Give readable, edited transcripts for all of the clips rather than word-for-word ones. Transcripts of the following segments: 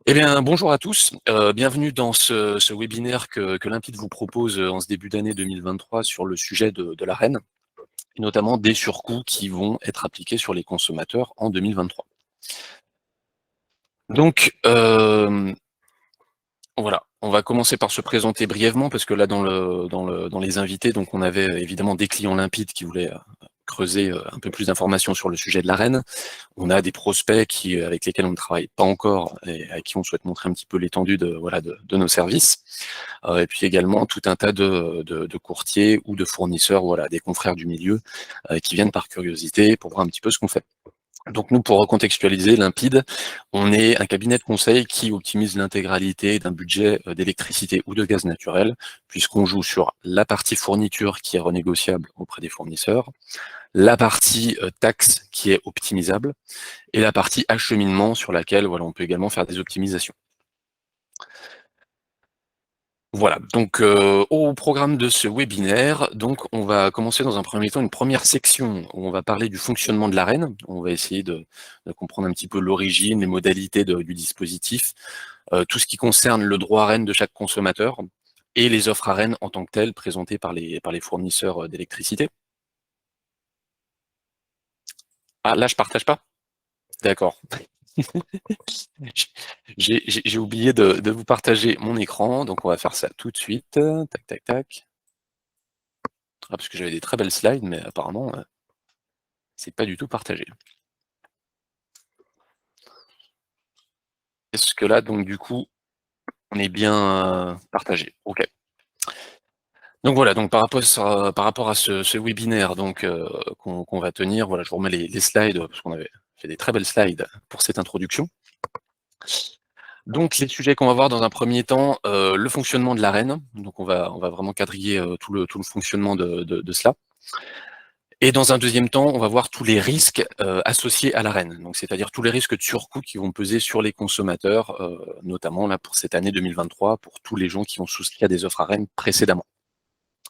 Eh bien, bonjour à tous. Bienvenue dans ce webinaire que Limpide vous propose en ce début d'année 2023 sur le sujet de l'Arenh, et notamment des surcoûts qui vont être appliqués sur les consommateurs en 2023. Donc, voilà, on va commencer par se présenter brièvement parce que là, dans les invités, donc on avait évidemment des clients Limpides qui voulaient creuser un peu plus d'informations sur le sujet de l'Arenh. On a des prospects avec lesquels on ne travaille pas encore et à qui on souhaite montrer un petit peu l'étendue de nos services. Et puis également tout un tas de courtiers ou de fournisseurs, voilà, des confrères du milieu qui viennent par curiosité pour voir un petit peu ce qu'on fait. Donc nous, pour recontextualiser, Limpide, on est un cabinet de conseil qui optimise l'intégralité d'un budget d'électricité ou de gaz naturel, puisqu'on joue sur la partie fourniture qui est renégociable auprès des fournisseurs, la partie taxe qui est optimisable, et la partie acheminement sur laquelle voilà, on peut également faire des optimisations. Voilà, donc au programme de ce webinaire, donc on va commencer dans un premier temps une première section où on va parler du fonctionnement de l'Arenh. On va essayer de comprendre un petit peu l'origine, les modalités du dispositif, tout ce qui concerne le droit Arenh de chaque consommateur et les offres Arenh en tant que telles présentées par les fournisseurs d'électricité. Ah, là je partage pas? D'accord. J'ai oublié de vous partager mon écran, donc on va faire ça tout de suite. Tac, tac, tac. Ah, parce que j'avais des très belles slides, mais apparemment, c'est pas du tout partagé. Est-ce que là, donc du coup, on est bien partagé? Ok. Donc voilà, donc par rapport à ce webinaire donc qu'on va tenir, voilà, je vous remets les slides, parce qu'on avait fait des très belles slides pour cette introduction. Donc les sujets qu'on va voir dans un premier temps, le fonctionnement de l'Arenh. Donc on va vraiment quadriller tout le fonctionnement de cela. Et dans un deuxième temps, on va voir tous les risques associés à l'Arenh, donc c'est-à-dire tous les risques de surcoût qui vont peser sur les consommateurs, notamment là pour cette année 2023, pour tous les gens qui ont souscrit à des offres Arenh précédemment.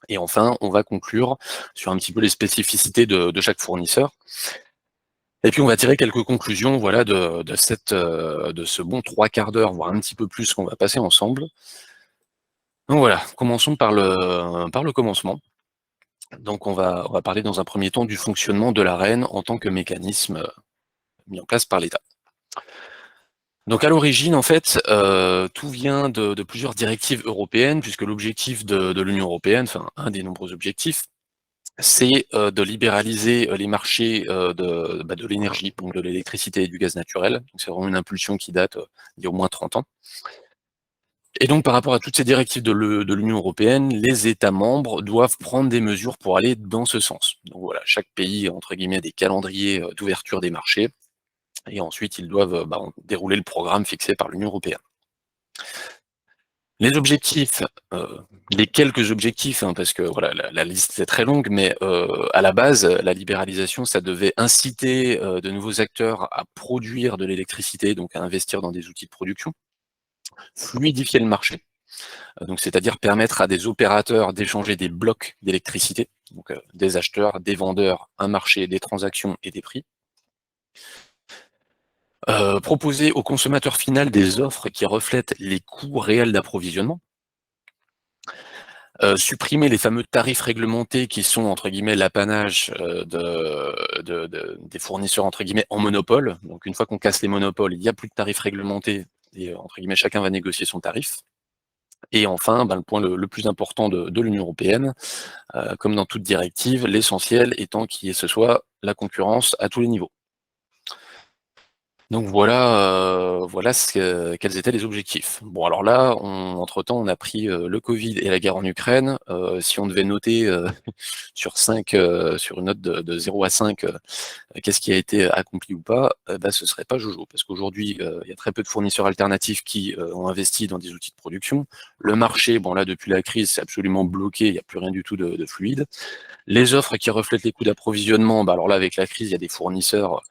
Et enfin, on va conclure sur un petit peu les spécificités de chaque fournisseur. Et puis on va tirer quelques conclusions, voilà, de ce bon 3/4 d'heure, voire un petit peu plus qu'on va passer ensemble. Donc voilà, commençons par le commencement. Donc on va parler dans un premier temps du fonctionnement de l'Arenh en tant que mécanisme mis en place par l'État. Donc à l'origine, en fait, tout vient de plusieurs directives européennes, puisque l'objectif de l'Union européenne, enfin un des nombreux objectifs, c'est de libéraliser les marchés de l'énergie, donc de l'électricité et du gaz naturel. Donc c'est vraiment une impulsion qui date d'il y a au moins 30 ans. Et donc par rapport à toutes ces directives de l'Union européenne, les États membres doivent prendre des mesures pour aller dans ce sens. Donc voilà, chaque pays a entre guillemets des calendriers d'ouverture des marchés, et ensuite ils doivent dérouler le programme fixé par l'Union européenne. Les objectifs, les quelques objectifs, hein, parce que voilà, la liste est très longue, mais à la base, la libéralisation, ça devait inciter de nouveaux acteurs à produire de l'électricité, donc à investir dans des outils de production, fluidifier le marché, donc c'est-à-dire permettre à des opérateurs d'échanger des blocs d'électricité, donc des acheteurs, des vendeurs, un marché, des transactions et des prix. Proposer au consommateur final des offres qui reflètent les coûts réels d'approvisionnement. Supprimer les fameux tarifs réglementés qui sont entre guillemets l'apanage des fournisseurs entre guillemets en monopole. Donc une fois qu'on casse les monopoles, il n'y a plus de tarifs réglementés et entre guillemets chacun va négocier son tarif. Et enfin, le point le plus important de l'Union européenne, comme dans toute directive, l'essentiel étant ce soit la concurrence à tous les niveaux. Donc voilà quels étaient les objectifs. Bon alors là, entre-temps, on a pris le Covid et la guerre en Ukraine. Si on devait noter sur 5, sur une note de 0 à 5, qu'est-ce qui a été accompli ou pas, ce serait pas Jojo. Parce qu'aujourd'hui, il y a très peu de fournisseurs alternatifs qui ont investi dans des outils de production. Le marché, bon là, depuis la crise, c'est absolument bloqué, il n'y a plus rien du tout de fluide. Les offres qui reflètent les coûts d'approvisionnement, alors là, avec la crise, il y a des fournisseurs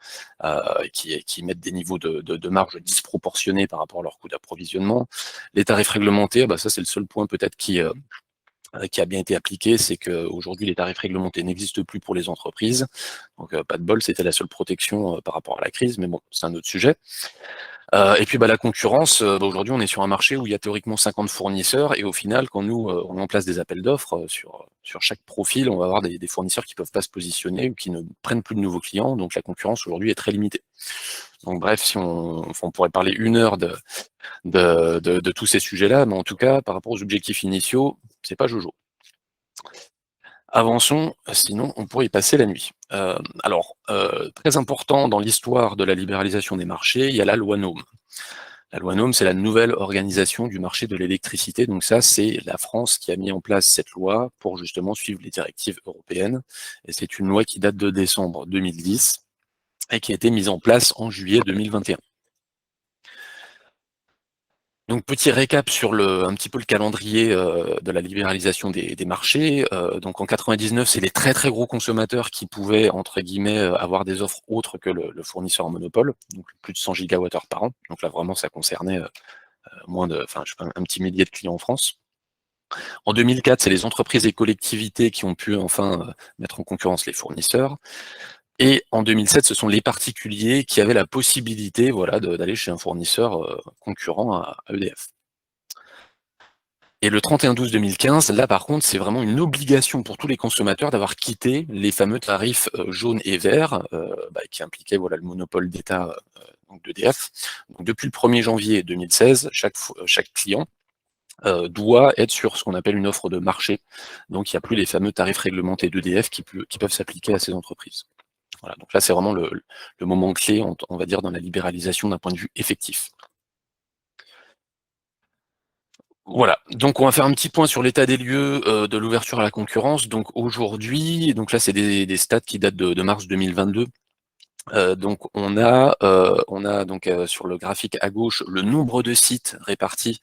qui mettent des niveaux de marge disproportionnés par rapport à leurs coûts d'approvisionnement. Les tarifs réglementés, ça c'est le seul point peut-être qui a bien été appliqué, c'est qu'aujourd'hui les tarifs réglementés n'existent plus pour les entreprises. Donc pas de bol, c'était la seule protection par rapport à la crise, mais bon, c'est un autre sujet. Et puis la concurrence, aujourd'hui on est sur un marché où il y a théoriquement 50 fournisseurs, et au final, quand nous on met en place des appels d'offres sur chaque profil, on va avoir des fournisseurs qui peuvent pas se positionner ou qui ne prennent plus de nouveaux clients, donc la concurrence aujourd'hui est très limitée. Donc bref, si on pourrait parler 1 heure de tous ces sujets-là, mais en tout cas, par rapport aux objectifs initiaux, c'est pas Jojo. Avançons, sinon on pourrait y passer la nuit. Très important dans l'histoire de la libéralisation des marchés, il y a la loi NOM. La loi NOM, c'est la nouvelle organisation du marché de l'électricité. Donc ça, c'est la France qui a mis en place cette loi pour justement suivre les directives européennes. Et c'est une loi qui date de décembre 2010 et qui a été mise en place en juillet 2021. Donc petit récap sur un petit peu le calendrier de la libéralisation des marchés. Donc en 99, c'est les très très gros consommateurs qui pouvaient, entre guillemets, avoir des offres autres que le fournisseur en monopole, donc plus de 100 gigawattheures par an. Donc là vraiment ça concernait un petit millier de clients en France. En 2004, c'est les entreprises et collectivités qui ont pu enfin mettre en concurrence les fournisseurs. Et en 2007, ce sont les particuliers qui avaient la possibilité, voilà, d'aller chez un fournisseur concurrent à EDF. Et le 31/12/2015, là par contre, c'est vraiment une obligation pour tous les consommateurs d'avoir quitté les fameux tarifs jaunes et verts, qui impliquaient voilà, le monopole d'État d'EDF. Donc depuis le 1er janvier 2016, chaque client doit être sur ce qu'on appelle une offre de marché. Donc il n'y a plus les fameux tarifs réglementés d'EDF qui peuvent s'appliquer à ces entreprises. Voilà, donc là c'est vraiment le moment clé, on va dire, dans la libéralisation d'un point de vue effectif. Voilà, donc on va faire un petit point sur l'état des lieux de l'ouverture à la concurrence. Donc aujourd'hui, donc là c'est des stats qui datent de mars 2022. Donc on a donc sur le graphique à gauche le nombre de sites répartis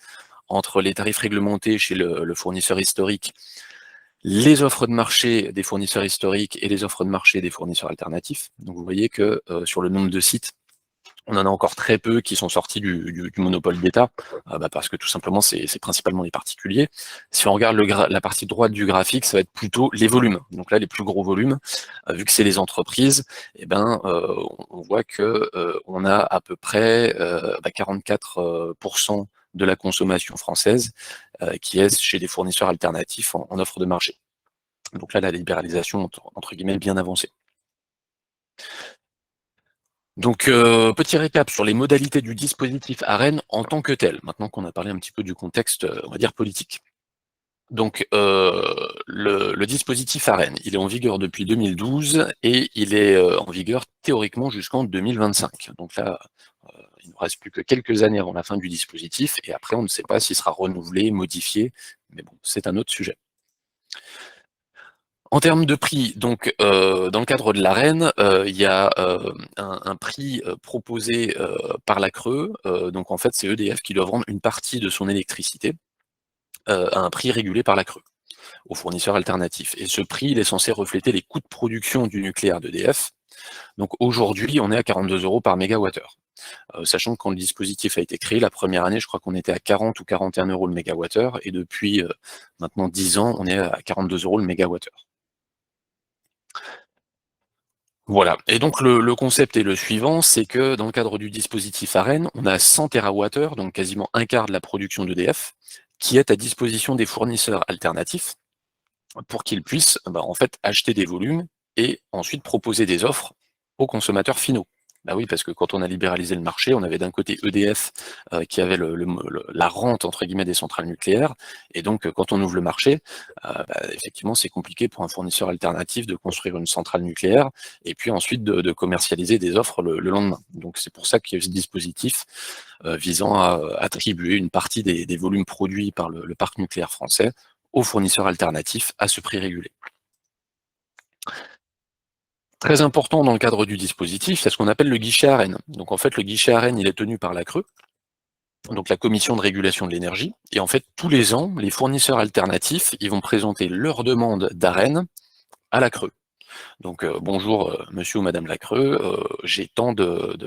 entre les tarifs réglementés chez le fournisseur historique, les offres de marché des fournisseurs historiques et les offres de marché des fournisseurs alternatifs. Donc vous voyez que sur le nombre de sites, on en a encore très peu qui sont sortis du monopole d'État, parce que tout simplement, c'est principalement les particuliers. Si on regarde la partie droite du graphique, ça va être plutôt les volumes. Donc là, les plus gros volumes, vu que c'est les entreprises, on voit que on a à peu près 44% de la consommation française qui est chez des fournisseurs alternatifs en offre de marché. Donc là, la libéralisation, entre guillemets, est bien avancée. Donc, petit récap sur les modalités du dispositif ARENH en tant que tel, maintenant qu'on a parlé un petit peu du contexte, on va dire, politique. Donc, le dispositif ARENH, il est en vigueur depuis 2012 et il est en vigueur théoriquement jusqu'en 2025. Donc là, il ne reste plus que quelques années avant la fin du dispositif et après, on ne sait pas s'il sera renouvelé, modifié, mais bon, c'est un autre sujet. En termes de prix, donc dans le cadre de l'ARENH, il y a un prix proposé par la CRE. Donc en fait, c'est EDF qui doit vendre une partie de son électricité à un prix régulé par la CRE aux fournisseurs alternatifs. Et ce prix, il est censé refléter les coûts de production du nucléaire d'EDF. Donc aujourd'hui, on est à 42 € par mégawattheure. Sachant que quand le dispositif a été créé, la première année, je crois qu'on était à 40 ou 41 € le mégawattheure, et depuis maintenant 10 ans, on est à 42 € le mégawattheure. Voilà, et donc le concept est le suivant, c'est que dans le cadre du dispositif ARENH, on a 100 TWh, donc quasiment un quart de la production d'EDF, qui est à disposition des fournisseurs alternatifs pour qu'ils puissent en fait acheter des volumes et ensuite proposer des offres aux consommateurs finaux. Bah oui, parce que quand on a libéralisé le marché, on avait d'un côté EDF qui avait la rente entre guillemets des centrales nucléaires, et donc quand on ouvre le marché, effectivement c'est compliqué pour un fournisseur alternatif de construire une centrale nucléaire et puis ensuite de commercialiser des offres le lendemain. Donc c'est pour ça qu'il y a eu ce dispositif visant à attribuer une partie des volumes produits par le parc nucléaire français aux fournisseurs alternatifs à ce prix régulé. Très important dans le cadre du dispositif, c'est ce qu'on appelle le guichet ARENH. Donc en fait, le guichet ARENH, il est tenu par la CRE, donc la Commission de régulation de l'énergie, et en fait, tous les ans, les fournisseurs alternatifs, ils vont présenter leur demande d'ARENH à la CRE. Donc bonjour monsieur ou madame la CRE, j'ai tant de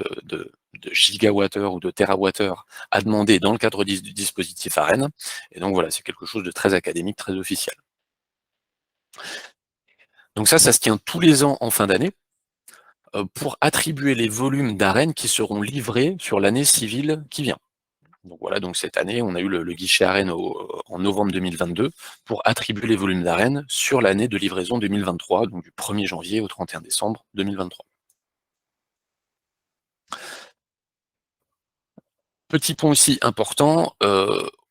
gigawattheures ou de térawattheures à demander dans le cadre du dispositif ARENH, et donc voilà, c'est quelque chose de très académique, très officiel. Donc ça se tient tous les ans en fin d'année pour attribuer les volumes d'AREN qui seront livrés sur l'année civile qui vient. Donc voilà, donc cette année, on a eu le guichet AREN en novembre 2022 pour attribuer les volumes d'AREN sur l'année de livraison 2023, donc du 1er janvier au 31 décembre 2023. Petit point aussi important,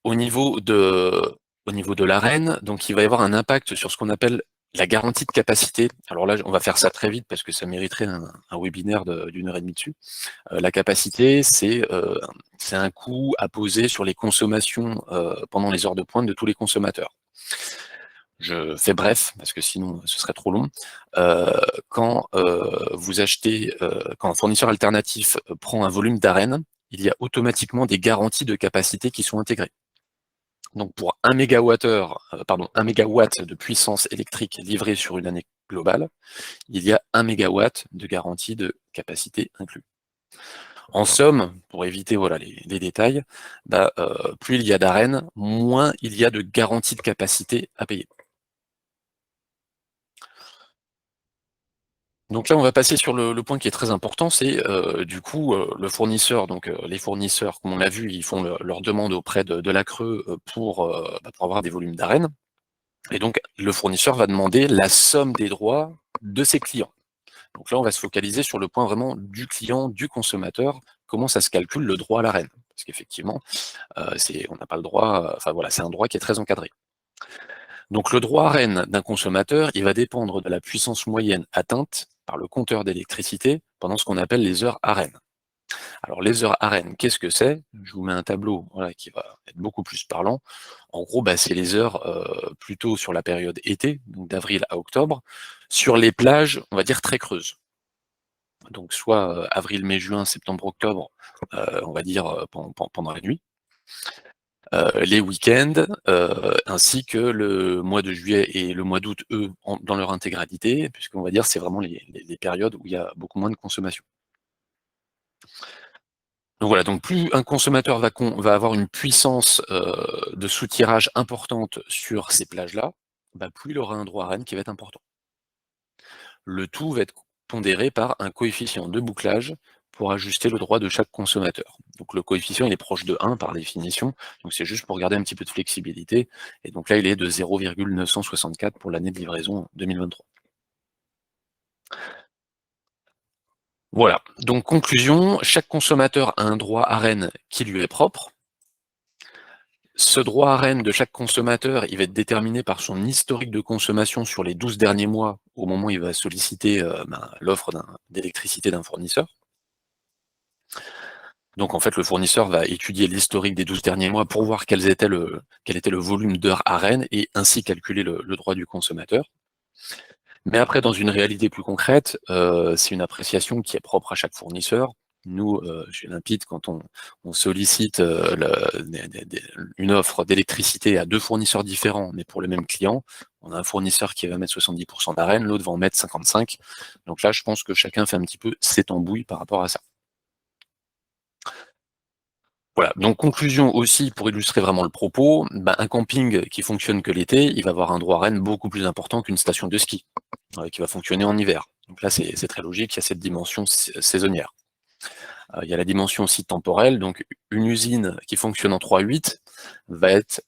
au niveau de l'AREN, donc il va y avoir un impact sur ce qu'on appelle la garantie de capacité. Alors là, on va faire ça très vite parce que ça mériterait un webinaire d'une heure et demie dessus. La capacité, c'est un coût à poser sur les consommations pendant les heures de pointe de tous les consommateurs. Je fais bref, parce que sinon ce serait trop long. Quand vous achetez, quand un fournisseur alternatif prend un volume d'AREN, il y a automatiquement des garanties de capacité qui sont intégrées. Donc pour 1 mégawatt de puissance électrique livrée sur une année globale, il y a 1 mégawatt de garantie de capacité inclus. En somme, pour éviter voilà, les détails, plus il y a d'AREN, moins il y a de garantie de capacité à payer. Donc là, on va passer sur le point qui est très important, c'est du coup le fournisseur. Donc les fournisseurs, comme on l'a vu, ils font leur demande auprès de la Creux pour avoir des volumes d'AREN. Et donc le fournisseur va demander la somme des droits de ses clients. Donc là, on va se focaliser sur le point vraiment du client, du consommateur, comment ça se calcule le droit à l'AREN. Parce qu'effectivement, on n'a pas le droit, enfin voilà, c'est un droit qui est très encadré. Donc le droit AREN d'un consommateur, il va dépendre de la puissance moyenne atteinte par le compteur d'électricité pendant ce qu'on appelle les heures AREN. Alors les heures AREN, qu'est-ce que c'est? Je vous mets un tableau voilà, qui va être beaucoup plus parlant. En gros, c'est les heures plutôt sur la période été, donc d'avril à octobre, sur les plages, on va dire très creuses. Donc soit avril, mai, juin, septembre, octobre, on va dire pendant la nuit. Les week-ends, ainsi que le mois de juillet et le mois d'août, eux, dans leur intégralité, puisqu'on va dire c'est vraiment les périodes où il y a beaucoup moins de consommation. Donc voilà, donc plus un consommateur va avoir une puissance de soutirage importante sur ces plages-là, plus il aura un droit AREN qui va être important. Le tout va être pondéré par un coefficient de bouclage pour ajuster le droit de chaque consommateur. Donc le coefficient, il est proche de 1 par définition, donc c'est juste pour garder un petit peu de flexibilité, et donc là il est de 0,964 pour l'année de livraison 2023. Voilà, donc conclusion, chaque consommateur a un droit AREN qui lui est propre. Ce droit AREN de chaque consommateur, il va être déterminé par son historique de consommation sur les 12 derniers mois, au moment où il va solliciter l'offre d'électricité d'un fournisseur. Donc en fait, le fournisseur va étudier l'historique des 12 derniers mois pour voir quel était le volume d'heures AREN et ainsi calculer le droit du consommateur. Mais après, dans une réalité plus concrète, c'est une appréciation qui est propre à chaque fournisseur. Nous, chez Limpide, quand on sollicite une offre d'électricité à 2 fournisseurs différents, mais pour le même client, on a un fournisseur qui va mettre 70% d'AREN, l'autre va en mettre 55%. Donc là, je pense que chacun fait un petit peu ses tambouilles par rapport à ça. Voilà, donc conclusion aussi, pour illustrer vraiment le propos, un camping qui fonctionne que l'été, il va avoir un droit AREN beaucoup plus important qu'une station de ski, qui va fonctionner en hiver. Donc là, c'est très logique, il y a cette dimension saisonnière. Il y a la dimension aussi temporelle, donc une usine qui fonctionne en 3/8 va être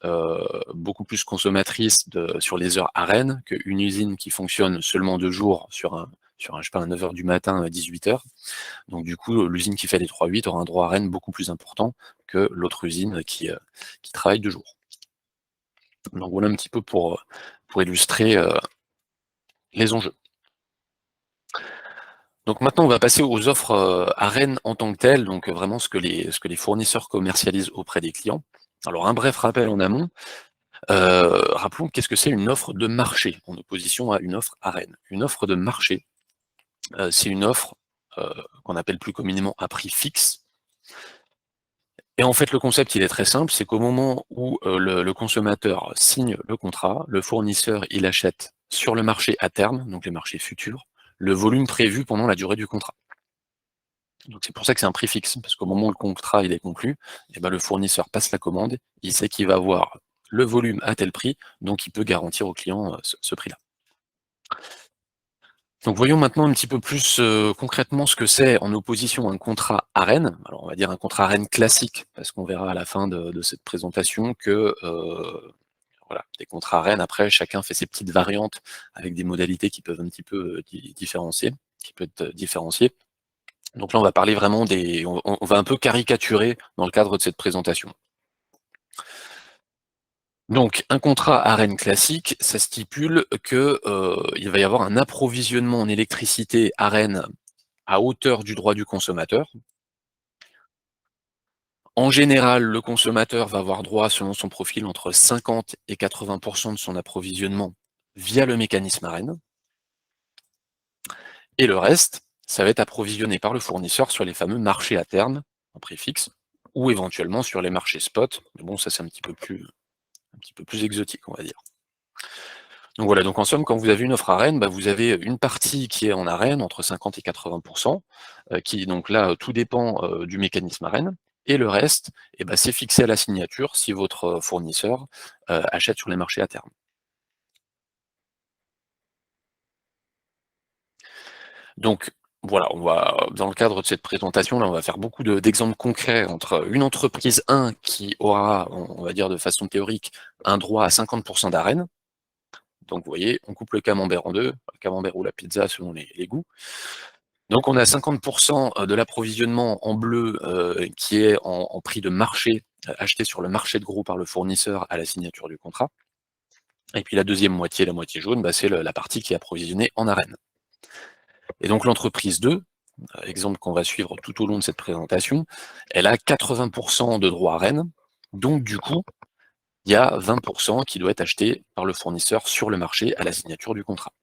beaucoup plus consommatrice sur les heures AREN qu'une usine qui fonctionne seulement 2 jours sur un 9h du matin à 18h. Donc du coup, l'usine qui fait les 3/8 aura un droit AREN beaucoup plus important que l'autre usine qui travaille 2 jours. Donc voilà un petit peu pour illustrer les enjeux. Donc maintenant, on va passer aux offres AREN en tant que telles, donc vraiment ce que les fournisseurs commercialisent auprès des clients. Alors un bref rappel en amont. Rappelons qu'est-ce que c'est une offre de marché en opposition à une offre AREN. Une offre de marché, c'est une offre qu'on appelle plus communément à prix fixe. Et en fait, le concept, il est très simple, c'est qu'au moment où le consommateur signe le contrat, le fournisseur, il achète sur le marché à terme, donc les marchés futurs, le volume prévu pendant la durée du contrat. Donc c'est pour ça que c'est un prix fixe, parce qu'au moment où le contrat il est conclu, le fournisseur passe la commande, il sait qu'il va avoir le volume à tel prix, donc il peut garantir au client ce prix-là. Donc voyons maintenant un petit peu plus concrètement ce que c'est en opposition à un contrat AREN. Alors on va dire un contrat AREN classique, parce qu'on verra à la fin de cette présentation que voilà, des contrats AREN, après chacun fait ses petites variantes avec des modalités qui peuvent un petit peu différencier, qui peut être différenciées. Donc là on va parler vraiment on va un peu caricaturer dans le cadre de cette présentation. Donc, un contrat AREN classique, ça stipule que il va y avoir un approvisionnement en électricité AREN à hauteur du droit du consommateur. En général, le consommateur va avoir droit, selon son profil, entre 50 et 80% de son approvisionnement via le mécanisme AREN. Et le reste, ça va être approvisionné par le fournisseur sur les fameux marchés à terme, en prix fixe, ou éventuellement sur les marchés spot. Mais bon, ça c'est un petit peu plus exotique, on va dire. Donc voilà, donc en somme, quand vous avez une offre AREN, bah, vous avez une partie qui est en AREN, entre 50 et 80%, qui donc là, tout dépend du mécanisme AREN, et le reste, eh ben, c'est fixé à la signature si votre fournisseur achète sur les marchés à terme. Donc voilà, dans le cadre de cette présentation, là, on va faire beaucoup d'exemples concrets entre une entreprise 1 qui aura, on va dire de façon théorique, un droit à 50% d'AREN. Donc vous voyez, on coupe le camembert en deux, le camembert ou la pizza selon les goûts. Donc on a 50% de l'approvisionnement en bleu qui est en prix de marché, acheté sur le marché de gros par le fournisseur à la signature du contrat. Et puis la deuxième moitié, la moitié jaune, bah, c'est la partie qui est approvisionnée en AREN. Et donc l'entreprise 2, exemple qu'on va suivre tout au long de cette présentation, elle a 80% de droits AREN, donc du coup, il y a 20% qui doit être acheté par le fournisseur sur le marché à la signature du contrat.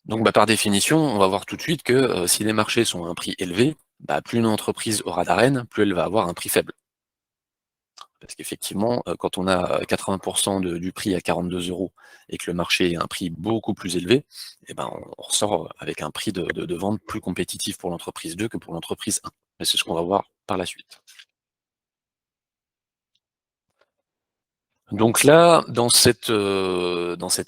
Donc bah, par définition, on va voir tout de suite que si les marchés sont à un prix élevé, bah, plus une entreprise aura d'AREN, plus elle va avoir un prix faible. Parce qu'effectivement, quand on a 80% du prix à 42 € et que le marché a un prix beaucoup plus élevé, eh ben, on ressort avec un prix de vente plus compétitif pour l'entreprise 2 que pour l'entreprise 1. Mais c'est ce qu'on va voir par la suite. Donc là, dans cet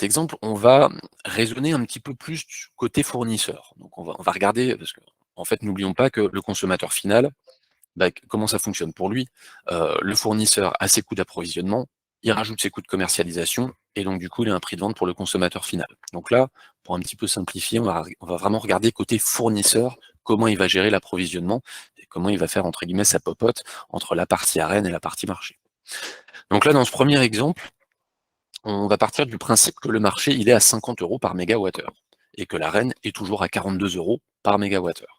exemple, on va raisonner un petit peu plus du côté fournisseur. Donc on va regarder, parce que en fait, n'oublions pas que le consommateur final, bah, comment ça fonctionne pour lui? Le fournisseur a ses coûts d'approvisionnement, il rajoute ses coûts de commercialisation, et donc du coup, il a un prix de vente pour le consommateur final. Donc là, pour un petit peu simplifier, on va vraiment regarder côté fournisseur, comment il va gérer l'approvisionnement, et comment il va faire, entre guillemets, sa popote entre la partie arène et la partie marché. Donc là, dans ce premier exemple, on va partir du principe que le marché, il est à 50 € par mégawattheure, et que l'arène est toujours à 42 € par mégawattheure.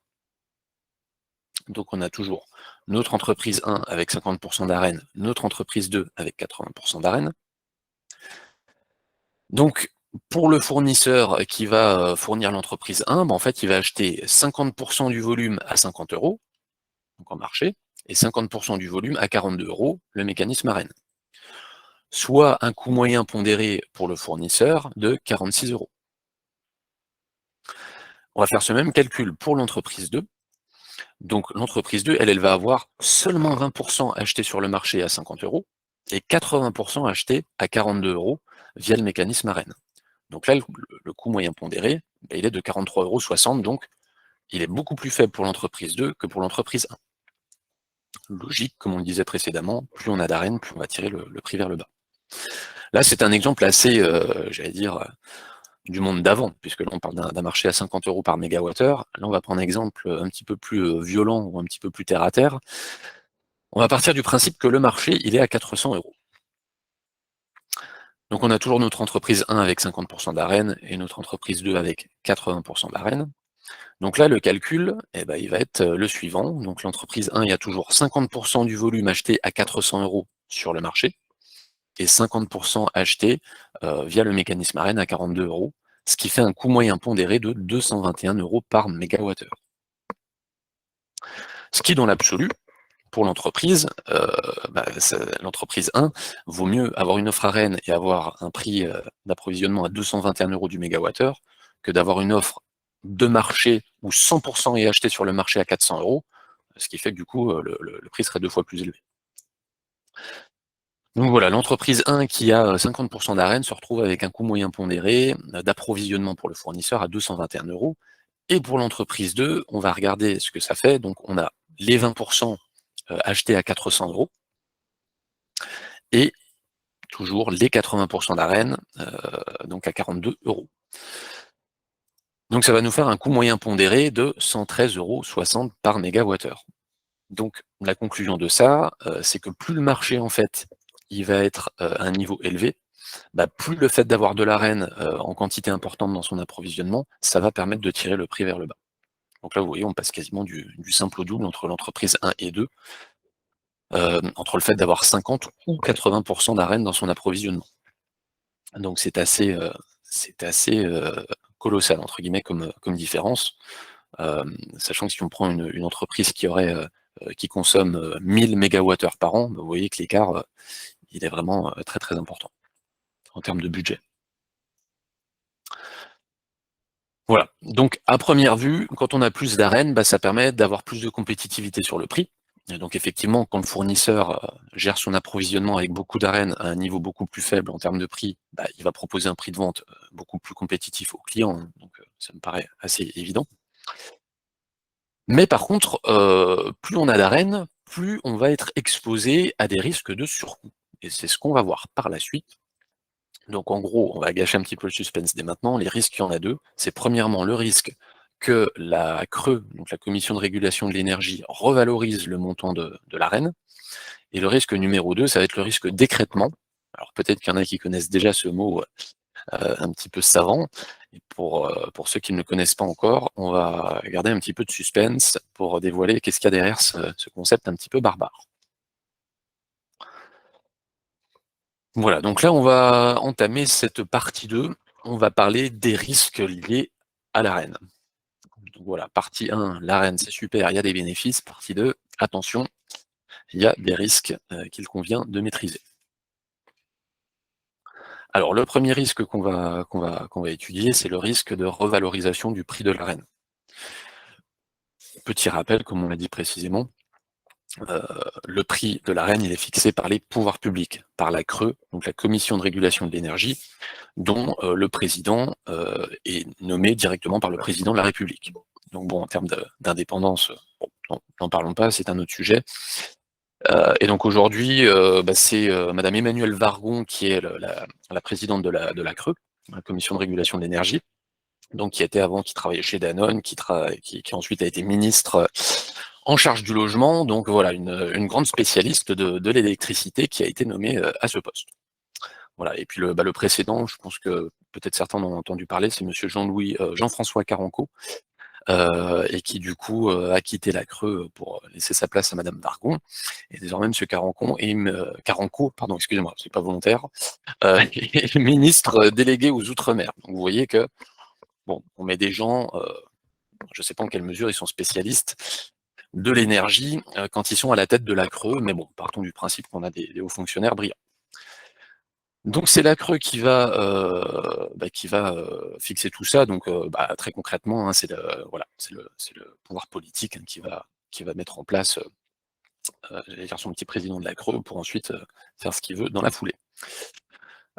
Donc on a toujours notre entreprise 1 avec 50% d'arène, notre entreprise 2 avec 80% d'arène. Donc pour le fournisseur qui va fournir l'entreprise 1, en fait il va acheter 50% du volume à 50 €, donc en marché, et 50% du volume à 42 €, le mécanisme arène. Soit un coût moyen pondéré pour le fournisseur de 46 €. On va faire ce même calcul pour l'entreprise 2. Donc l'entreprise 2, elle va avoir seulement 20% acheté sur le marché à 50 € et 80% acheté à 42 € via le mécanisme AREN. Donc là, le coût moyen pondéré, il est de 43,60 €, donc il est beaucoup plus faible pour l'entreprise 2 que pour l'entreprise 1. Logique, comme on le disait précédemment, plus on a d'AREN, plus on va tirer le prix vers le bas. Là, c'est un exemple assez, j'allais dire, du monde d'avant, puisque là on parle d'un marché à 50 € par mégawattheure. Là, on va prendre un exemple un petit peu plus violent ou un petit peu plus terre à terre. On va partir du principe que le marché, il est à 400 €. Donc on a toujours notre entreprise 1 avec 50% d'AREN et notre entreprise 2 avec 80% d'AREN. Donc là, le calcul, eh ben, il va être le suivant. Donc l'entreprise 1, il y a toujours 50% du volume acheté à 400 € sur le marché et 50% acheté via le mécanisme AREN à 42 €, ce qui fait un coût moyen pondéré de 221 € par mégawattheure. Ce qui, dans l'absolu, pour l'entreprise, l'entreprise 1, vaut mieux avoir une offre AREN et avoir un prix d'approvisionnement à 221 € du mégawattheure que d'avoir une offre de marché où 100% est acheté sur le marché à 400 €, ce qui fait que du coup, le prix serait 2 fois plus élevé. Donc voilà, l'entreprise 1 qui a 50% d'AREN se retrouve avec un coût moyen pondéré d'approvisionnement pour le fournisseur à 221 €. Et pour l'entreprise 2, on va regarder ce que ça fait. Donc on a les 20% achetés à 400 € et toujours les 80% d'AREN, donc à 42 €. Donc ça va nous faire un coût moyen pondéré de 113,60 € par mégawattheure. Donc la conclusion de ça, c'est que plus le marché en fait, il va être à un niveau élevé, bah, plus le fait d'avoir de l'AREN en quantité importante dans son approvisionnement, ça va permettre de tirer le prix vers le bas. Donc là, vous voyez, on passe quasiment du simple au double entre l'entreprise 1 et 2, entre le fait d'avoir 50 ou 80% d'AREN dans son approvisionnement. Donc c'est assez colossal entre guillemets comme différence. Sachant que si on prend une entreprise qui consomme 1000 mégawattheures par an, bah, vous voyez que l'écart il est vraiment très très important en termes de budget. Voilà, donc à première vue, quand on a plus d'AREN, bah, ça permet d'avoir plus de compétitivité sur le prix. Et donc effectivement, quand le fournisseur gère son approvisionnement avec beaucoup d'AREN à un niveau beaucoup plus faible en termes de prix, bah, il va proposer un prix de vente beaucoup plus compétitif aux clients, hein, donc ça me paraît assez évident. Mais par contre, plus on a d'AREN, plus on va être exposé à des risques de surcoût. Et c'est ce qu'on va voir par la suite. Donc en gros, on va gâcher un petit peu le suspense dès maintenant. Les risques, il y en a deux. C'est premièrement le risque que la CRE, donc la Commission de régulation de l'énergie, revalorise le montant de l'AREN. Et le risque numéro 2, ça va être le risque d'écrêtement. Alors peut-être qu'il y en a qui connaissent déjà ce mot un petit peu savant. Et pour ceux qui ne le connaissent pas encore, on va garder un petit peu de suspense pour dévoiler qu'est-ce qu'il y a derrière ce concept un petit peu barbare. Voilà, donc là on va entamer cette partie 2. On va parler des risques liés à l'arène. Donc voilà, partie 1, l'arène c'est super, il y a des bénéfices. Partie 2, attention, il y a des risques qu'il convient de maîtriser. Alors le premier risque qu'on va étudier, c'est le risque de revalorisation du prix de l'arène. Petit rappel, comme on l'a dit précisément, le prix de l'AREN, il est fixé par les pouvoirs publics, par la CRE, donc la Commission de régulation de l'énergie, dont le président est nommé directement par le président de la République. Donc bon, en termes d'indépendance, bon, n'en parlons pas, c'est un autre sujet. Et donc aujourd'hui, bah, c'est Madame Emmanuelle Wargon qui est la présidente de la CRE, la Commission de régulation de l'énergie, donc qui était avant, qui travaillait chez Danone, qui ensuite a été ministre en charge du logement, donc voilà, une grande spécialiste de l'électricité qui a été nommée à ce poste. Voilà, et puis le précédent, je pense que peut-être certains en ont entendu parler, c'est monsieur Jean-François Carenco, et qui du coup a quitté la CRE pour laisser sa place à Madame Wargon. Et désormais, monsieur Carenco, pardon, excusez-moi, c'est pas volontaire, est ministre délégué aux Outre-mer. Donc vous voyez que, bon, on met des gens, je ne sais pas en quelle mesure ils sont spécialistes de l'énergie quand ils sont à la tête de la CRE, mais bon, partons du principe qu'on a des hauts fonctionnaires brillants. Donc c'est la CRE qui va fixer tout ça. Donc très concrètement, hein, c'est le pouvoir politique hein, qui va mettre en place, j'allais dire son petit président de la CRE pour ensuite faire ce qu'il veut dans la foulée.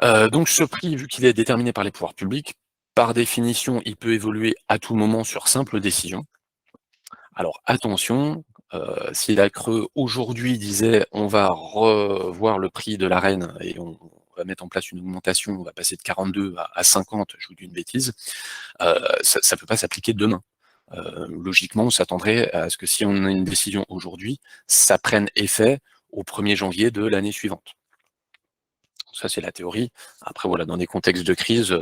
Donc ce prix, vu qu'il est déterminé par les pouvoirs publics, par définition, il peut évoluer à tout moment sur simple décision. Alors attention, si la CRE aujourd'hui disait on va revoir le prix de l'AREN et on va mettre en place une augmentation, on va passer de 42 à 50, je vous dis une bêtise, ça ne peut pas s'appliquer demain. Logiquement, on s'attendrait à ce que si on a une décision aujourd'hui, ça prenne effet au 1er janvier de l'année suivante. Ça, c'est la théorie. Après, voilà, dans des contextes de crise,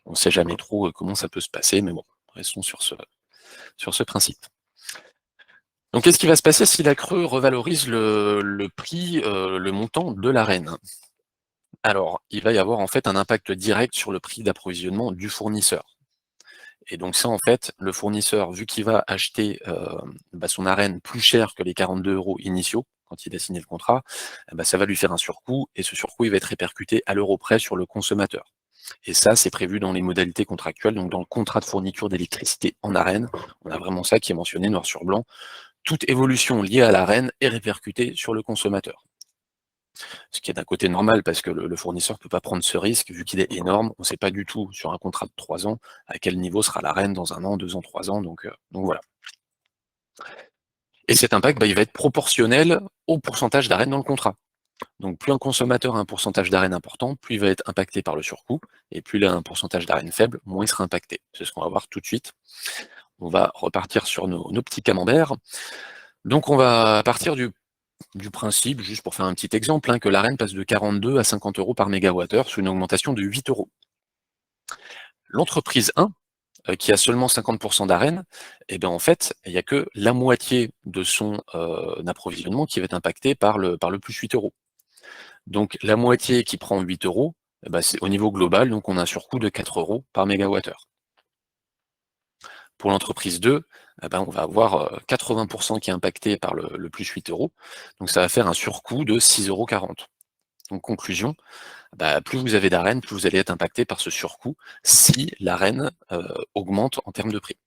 on ne sait jamais trop comment ça peut se passer, mais bon, restons sur ce principe. Donc, qu'est-ce qui va se passer si la CRE revalorise le prix, le montant de l'AREN? Alors, il va y avoir en fait un impact direct sur le prix d'approvisionnement du fournisseur. Et donc ça, en fait, le fournisseur, vu qu'il va acheter son AREN plus cher que les 42 € initiaux, quand il a signé le contrat, ça va lui faire un surcoût, et ce surcoût, il va être répercuté à l'euro près sur le consommateur. Et ça, c'est prévu dans les modalités contractuelles, donc dans le contrat de fourniture d'électricité en AREN. On a vraiment ça qui est mentionné noir sur blanc. Toute évolution liée à l'AREN est répercutée sur le consommateur. Ce qui est d'un côté normal parce que le fournisseur ne peut pas prendre ce risque vu qu'il est énorme. On ne sait pas du tout sur un contrat de 3 ans à quel niveau sera l'Arenh dans 1 an, 2 ans, 3 ans. Donc voilà. Et cet impact, il va être proportionnel au pourcentage d'Arenh dans le contrat. Donc plus un consommateur a un pourcentage d'Arenh important, plus il va être impacté par le surcoût, et plus il a un pourcentage d'Arenh faible, moins il sera impacté. C'est ce qu'on va voir tout de suite. On va repartir sur nos petits camemberts. Donc on va partir du principe, juste pour faire un petit exemple, que l'Arenh passe de 42 à 50 euros par mégawattheure, sous une augmentation de 8 euros. L'entreprise 1, qui a seulement 50% d'Arenh, en fait, il n'y a que la moitié de son approvisionnement qui va être impacté par le plus 8 euros. Donc la moitié qui prend 8 euros, c'est au niveau global, donc on a un surcoût de 4 euros par mégawattheure. Pour l'entreprise 2, on va avoir 80% qui est impacté par le plus 8 euros, donc ça va faire un surcoût de 6,40 euros. Donc conclusion, plus vous avez d'Arenh, plus vous allez être impacté par ce surcoût si l'Arenh augmente en termes de prix.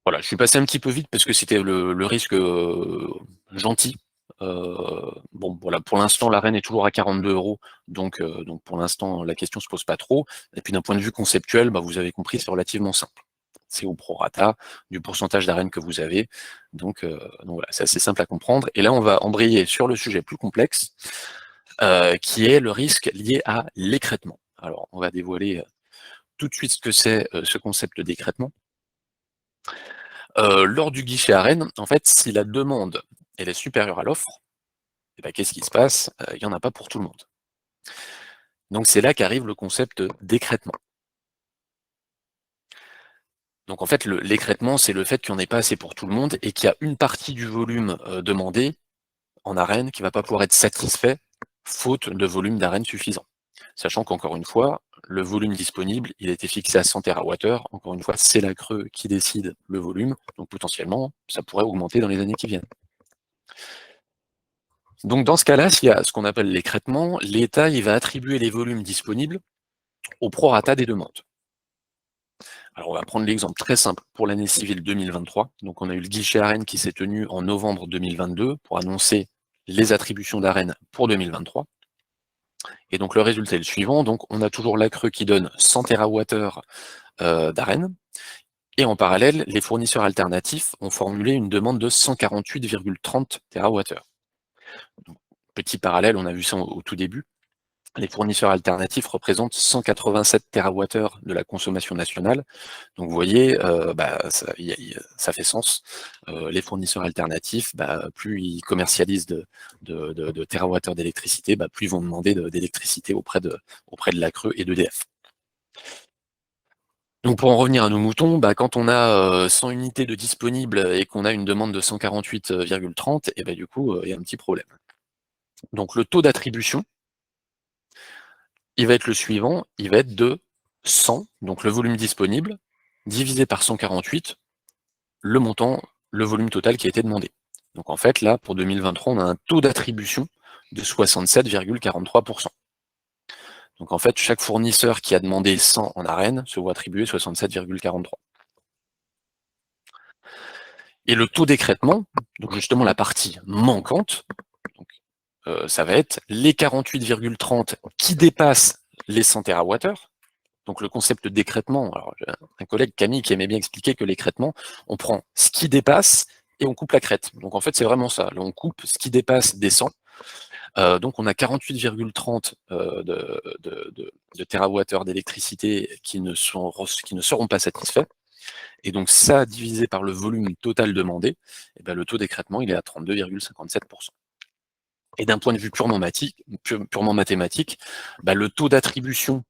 Voilà, je suis passé un petit peu vite parce que c'était le risque gentil. Bon, voilà, pour l'instant, l'Arenh est toujours à 42 euros, donc pour l'instant, la question se pose pas trop. Et puis d'un point de vue conceptuel, vous avez compris, c'est relativement simple. C'est au prorata du pourcentage d'Arenh que vous avez, donc voilà, c'est assez simple à comprendre. Et là, on va embrayer sur le sujet plus complexe, qui est le risque lié à l'écrêtement. Alors, on va dévoiler tout de suite ce que c'est ce concept d'écrêtement. Lors du guichet Arenh, en fait, si la demande elle est supérieure à l'offre, qu'est-ce qui se passe? Il n'y en a pas pour tout le monde. Donc c'est là qu'arrive le concept d'écrêtement. Donc en fait, l'écrêtement, c'est le fait qu'il n'y en ait pas assez pour tout le monde et qu'il y a une partie du volume demandé en Arenh qui ne va pas pouvoir être satisfait faute de volume d'Arenh suffisant. Sachant qu'encore une fois, le volume disponible, il a été fixé à 100 TWh. Encore une fois, c'est la creux qui décide le volume, donc potentiellement, ça pourrait augmenter dans les années qui viennent. Donc dans ce cas-là, s'il y a ce qu'on appelle l'écrêtement, l'État il va attribuer les volumes disponibles au prorata des demandes. Alors on va prendre l'exemple très simple pour l'année civile 2023. Donc on a eu le guichet Arenh qui s'est tenu en novembre 2022 pour annoncer les attributions d'Arenh pour 2023. Et donc le résultat est le suivant. Donc on a toujours la creux qui donne 100 TWh d'Arenh. Et en parallèle, les fournisseurs alternatifs ont formulé une demande de 148,30 TWh. Petit parallèle, on a vu ça au tout début. Les fournisseurs alternatifs représentent 187 TWh de la consommation nationale. Donc vous voyez, ça fait sens. Les fournisseurs alternatifs, plus ils commercialisent de TWh d'électricité, plus ils vont demander d'électricité auprès de la CRE et d'EDF. Donc pour en revenir à nos moutons, quand on a 100 unités de disponibles et qu'on a une demande de 148,30, et du coup, il y a un petit problème. Donc le taux d'attribution, il va être le suivant, il va être de 100, donc le volume disponible, divisé par 148, le montant, le volume total qui a été demandé. Donc en fait, là, pour 2023, on a un taux d'attribution de 67,43%. Donc en fait, chaque fournisseur qui a demandé 100 en Arenh se voit attribuer 67,43. Et le taux d'écrêtement, donc justement la partie manquante, ça va être les 48,30 qui dépassent les 100 TWh. Donc le concept d'écrêtement, alors j'ai un collègue Camille qui aimait bien expliquer que l'écrêtement, on prend ce qui dépasse et on coupe la crête. Donc en fait c'est vraiment ça, là on coupe ce qui dépasse des 100. Donc on a 48,30 de TWh d'électricité qui ne seront pas satisfaits. Et donc ça, divisé par le volume total demandé, le taux d'écrêtement, il est à 32,57%. Et d'un point de vue purement mathématique, le taux d'attribution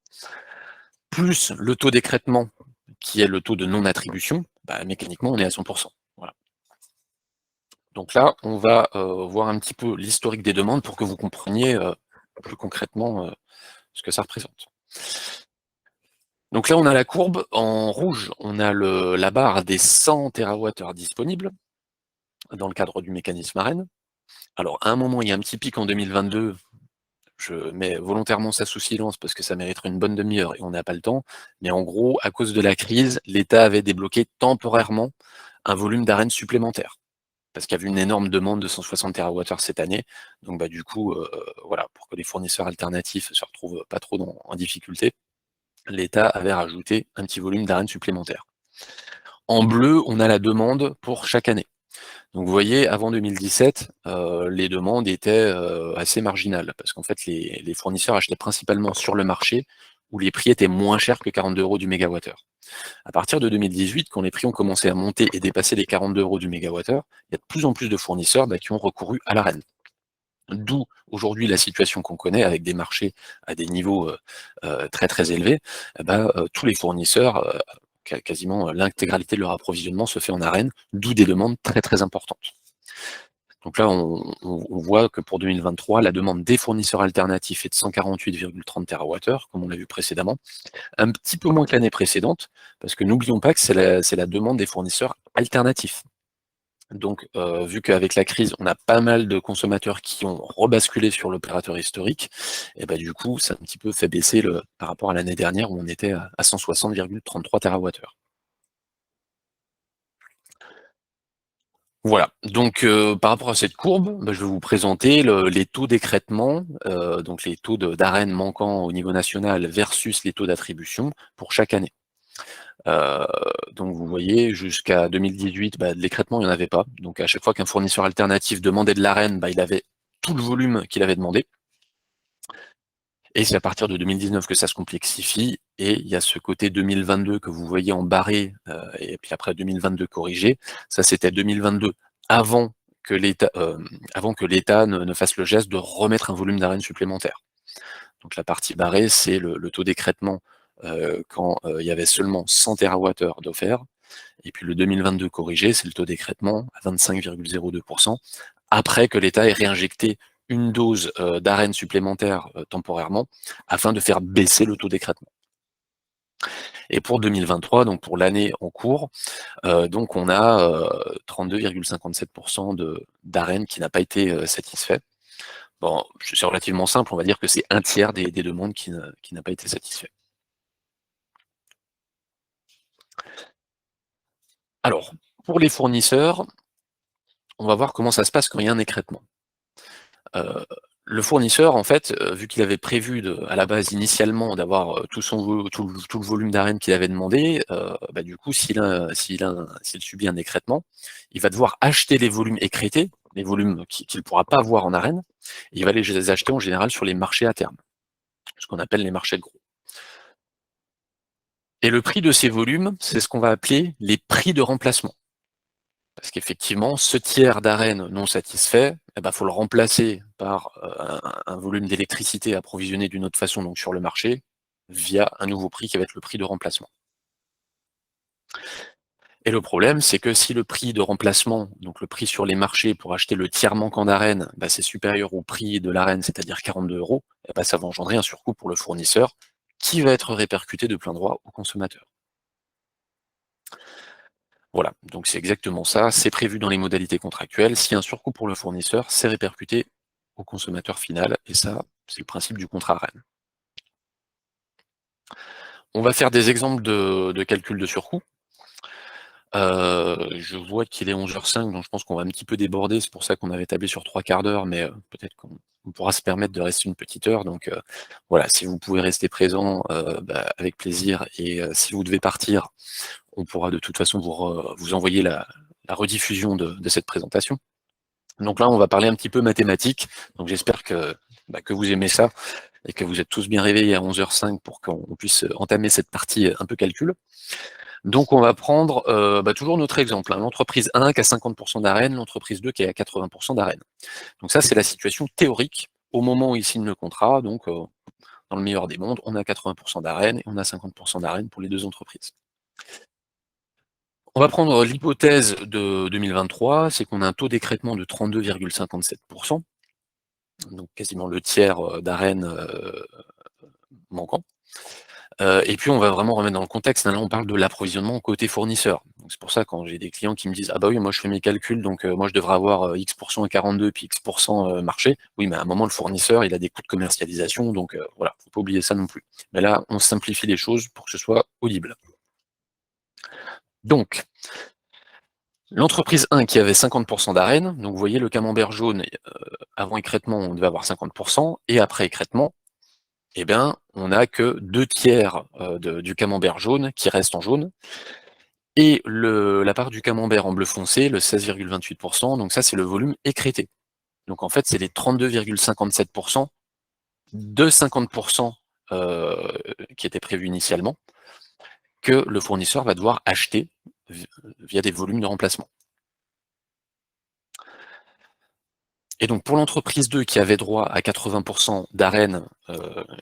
plus le taux d'écrêtement, qui est le taux de non-attribution, mécaniquement, on est à 100%. Voilà. Donc là, on va voir un petit peu l'historique des demandes pour que vous compreniez plus concrètement ce que ça représente. Donc là, on a la courbe. En rouge, on a la barre des 100 TWh disponibles dans le cadre du mécanisme Arenh. Alors, à un moment, il y a un petit pic en 2022. Je mets volontairement ça sous silence parce que ça mériterait une bonne demi-heure et on n'a pas le temps. Mais en gros, à cause de la crise, l'État avait débloqué temporairement un volume d'Arenh supplémentaire. parce qu'il y a eu une énorme demande de 160 TWh cette année. Donc du coup, voilà, pour que les fournisseurs alternatifs se retrouvent pas trop en difficulté, l'État avait rajouté un petit volume d'AREN supplémentaire. En bleu, on a la demande pour chaque année. Donc vous voyez, avant 2017, les demandes étaient assez marginales, parce qu'en fait, les fournisseurs achetaient principalement sur le marché, où les prix étaient moins chers que 42 € du mégawattheure. À partir de 2018, quand les prix ont commencé à monter et dépasser les 42 € du mégawattheure, il y a de plus en plus de fournisseurs qui ont recouru à l'AREN. D'où aujourd'hui la situation qu'on connaît avec des marchés à des niveaux très très élevés. Tous les fournisseurs, quasiment l'intégralité de leur approvisionnement se fait en AREN, d'où des demandes très très importantes. Donc là, on voit que pour 2023, la demande des fournisseurs alternatifs est de 148,30 TWh, comme on l'a vu précédemment, un petit peu moins que l'année précédente, parce que n'oublions pas que c'est la demande des fournisseurs alternatifs. Donc, vu qu'avec la crise, on a pas mal de consommateurs qui ont rebasculé sur l'opérateur historique, et du coup, ça a un petit peu fait baisser par rapport à l'année dernière où on était à 160,33 TWh. Voilà, donc par rapport à cette courbe, je vais vous présenter les taux d'écrêtement, donc les taux d'AREN manquants au niveau national versus les taux d'attribution pour chaque année. Donc vous voyez, jusqu'à 2018, de l'écrêtement, il n'y en avait pas. Donc à chaque fois qu'un fournisseur alternatif demandait de l'AREN, il avait tout le volume qu'il avait demandé. Et c'est à partir de 2019 que ça se complexifie, et il y a ce côté 2022 que vous voyez en barré, et puis après 2022 corrigé. Ça, c'était 2022 avant que l'État ne fasse le geste de remettre un volume d'AREN supplémentaire. Donc la partie barrée, c'est le taux d'écrêtement quand il y avait seulement 100 TWh d'offert. Et puis le 2022 corrigé, c'est le taux d'écrêtement à 25,02%, après que l'État ait réinjecté une dose d'AREN supplémentaire temporairement, afin de faire baisser le taux d'écrêtement. Et pour 2023, donc pour l'année en cours, donc on a 32,57% d'AREN qui n'a pas été satisfait. Bon, c'est relativement simple, on va dire que c'est un tiers des demandes qui n'a pas été satisfait. Alors, pour les fournisseurs, on va voir comment ça se passe quand il y a un écrêtement. Le fournisseur, en fait, vu qu'il avait prévu à la base initialement d'avoir tout le volume d'AREN qu'il avait demandé, du coup, s'il subit un écrêtement, il va devoir acheter les volumes écrêtés, les volumes qu'il ne pourra pas avoir en AREN, et il va les acheter en général sur les marchés à terme, ce qu'on appelle les marchés de gros. Et le prix de ces volumes, c'est ce qu'on va appeler les prix de remplacement. Parce qu'effectivement, ce tiers d'AREN non satisfait, faut le remplacer par un volume d'électricité approvisionné d'une autre façon, donc sur le marché, via un nouveau prix qui va être le prix de remplacement. Et le problème, c'est que si le prix de remplacement, donc le prix sur les marchés pour acheter le tiers manquant d'AREN, c'est supérieur au prix de l'AREN, c'est-à-dire 42 €, ça va engendrer un surcoût pour le fournisseur qui va être répercuté de plein droit au consommateur. Voilà, donc c'est exactement ça, c'est prévu dans les modalités contractuelles. S'il y a un surcoût pour le fournisseur, c'est répercuté au consommateur final, et ça, c'est le principe du contrat REN. On va faire des exemples de calcul de surcoût. Je vois qu'il est 11h05, donc je pense qu'on va un petit peu déborder, c'est pour ça qu'on avait tablé sur 3/4 d'heure, mais peut-être qu'on pourra se permettre de rester une petite heure. Donc voilà, si vous pouvez rester présent, avec plaisir, et si vous devez partir, on pourra de toute façon vous envoyer la rediffusion de cette présentation. Donc là, on va parler un petit peu mathématiques. Donc j'espère que vous aimez ça et que vous êtes tous bien réveillés à 11h05 pour qu'on puisse entamer cette partie un peu calcul. Donc on va prendre toujours notre exemple, l'entreprise 1 qui a 50% d'AREN, l'entreprise 2 qui a 80% d'AREN. Donc ça, c'est la situation théorique au moment où ils signent le contrat. Donc dans le meilleur des mondes, on a 80% d'AREN et on a 50% d'AREN pour les deux entreprises. On va prendre l'hypothèse de 2023, c'est qu'on a un taux d'écrêtement de 32,57%, donc quasiment le tiers d'AREN manquant. Et puis on va vraiment remettre dans le contexte, là on parle de l'approvisionnement côté fournisseur. C'est pour ça quand j'ai des clients qui me disent « Ah bah oui, moi je fais mes calculs, donc moi je devrais avoir X% à 42 puis X% marché ». Oui, mais à un moment le fournisseur il a des coûts de commercialisation, donc voilà, faut pas oublier ça non plus. Mais là, on simplifie les choses pour que ce soit audible. Donc, L'entreprise 1 qui avait 50% d'arène, donc vous voyez le camembert jaune, avant écrêtement, on devait avoir 50%, et après écrêtement, eh bien, on n'a que 2/3 du camembert jaune qui reste en jaune, et la part du camembert en bleu foncé, le 16,28%, donc ça c'est le volume écrété. Donc en fait, c'est les 32,57% de 50% qui étaient prévus initialement, que le fournisseur va devoir acheter via des volumes de remplacement. Et donc pour l'entreprise 2 qui avait droit à 80% d'arène,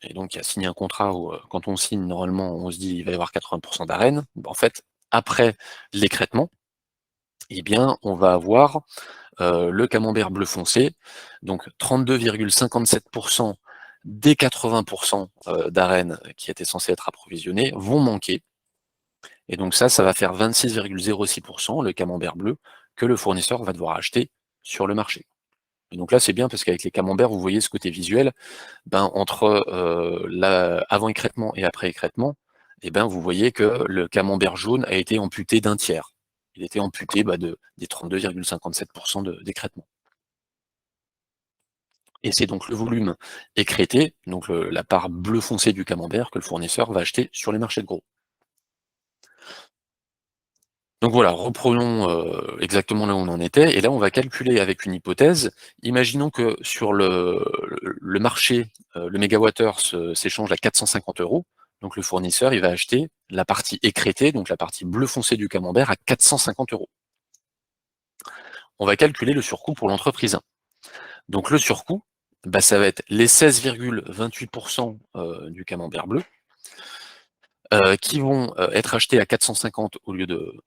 et donc qui a signé un contrat où quand on signe, normalement, on se dit il va y avoir 80% d'arène, en fait, après l'écrêtement, eh bien, on va avoir le camembert bleu foncé, donc 32,57% des 80% d'arène qui étaient censés être approvisionnés vont manquer. Et donc ça va faire 26,06%, le camembert bleu, que le fournisseur va devoir acheter sur le marché. Et donc là, c'est bien parce qu'avec les camemberts, vous voyez ce côté visuel, entre avant écrêtement et après écrêtement, vous voyez que le camembert jaune a été amputé d'un tiers. Il était amputé des 32,57% d'écrêtement. Et c'est donc le volume écrété, donc la part bleu foncé du camembert, que le fournisseur va acheter sur les marchés de gros. Donc voilà, reprenons exactement là où on en était, et là on va calculer avec une hypothèse. Imaginons que sur le marché, le mégawattheure s'échange à 450 €, donc le fournisseur il va acheter la partie écrétée, donc la partie bleu foncé du camembert, à 450 €. On va calculer le surcoût pour l'entreprise 1. Donc le surcoût, ça va être les 16,28% du camembert bleu, qui vont être achetés à 450 au lieu de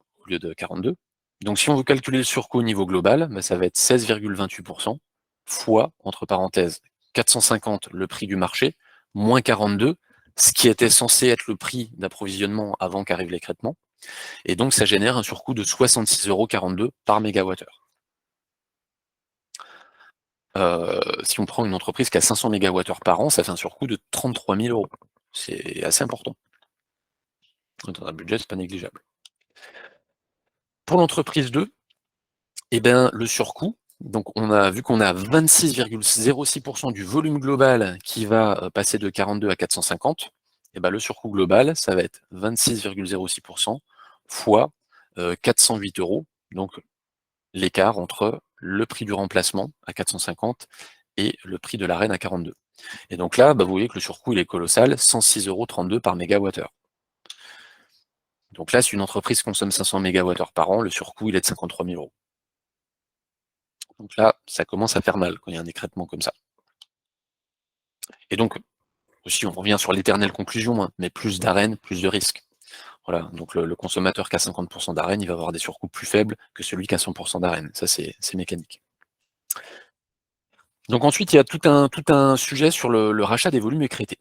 42. Donc si on veut calculer le surcoût au niveau global, ça va être 16,28% fois, entre parenthèses, 450 le prix du marché, moins 42, ce qui était censé être le prix d'approvisionnement avant qu'arrive l'écrêtement. Et donc ça génère un surcoût de 66,42 € par mégawattheure. Si on prend une entreprise qui a 500 mégawattheures par an, ça fait un surcoût de 33 000 €. C'est assez important. Dans un budget, c'est pas négligeable. Pour l'entreprise 2, le surcoût, donc on a vu qu'on a 26,06% du volume global qui va passer de 42 à 450, le surcoût global, ça va être 26,06% fois 408 €, donc l'écart entre le prix du remplacement à 450 et le prix de l'arène à 42. Et donc là, vous voyez que le surcoût il est colossal, 106,32 € par mégawattheure. Donc là, si une entreprise consomme 500 mégawattheures par an, le surcoût il est de 53 000 €. Donc là, ça commence à faire mal quand il y a un écrêtement comme ça. Et donc, aussi, on revient sur l'éternelle conclusion, mais plus d'arène, plus de risques. Voilà, donc le consommateur qui a 50% d'arène, il va avoir des surcoûts plus faibles que celui qui a 100% d'arène. Ça, c'est mécanique. Donc ensuite, il y a tout un sujet sur le rachat des volumes écrétés.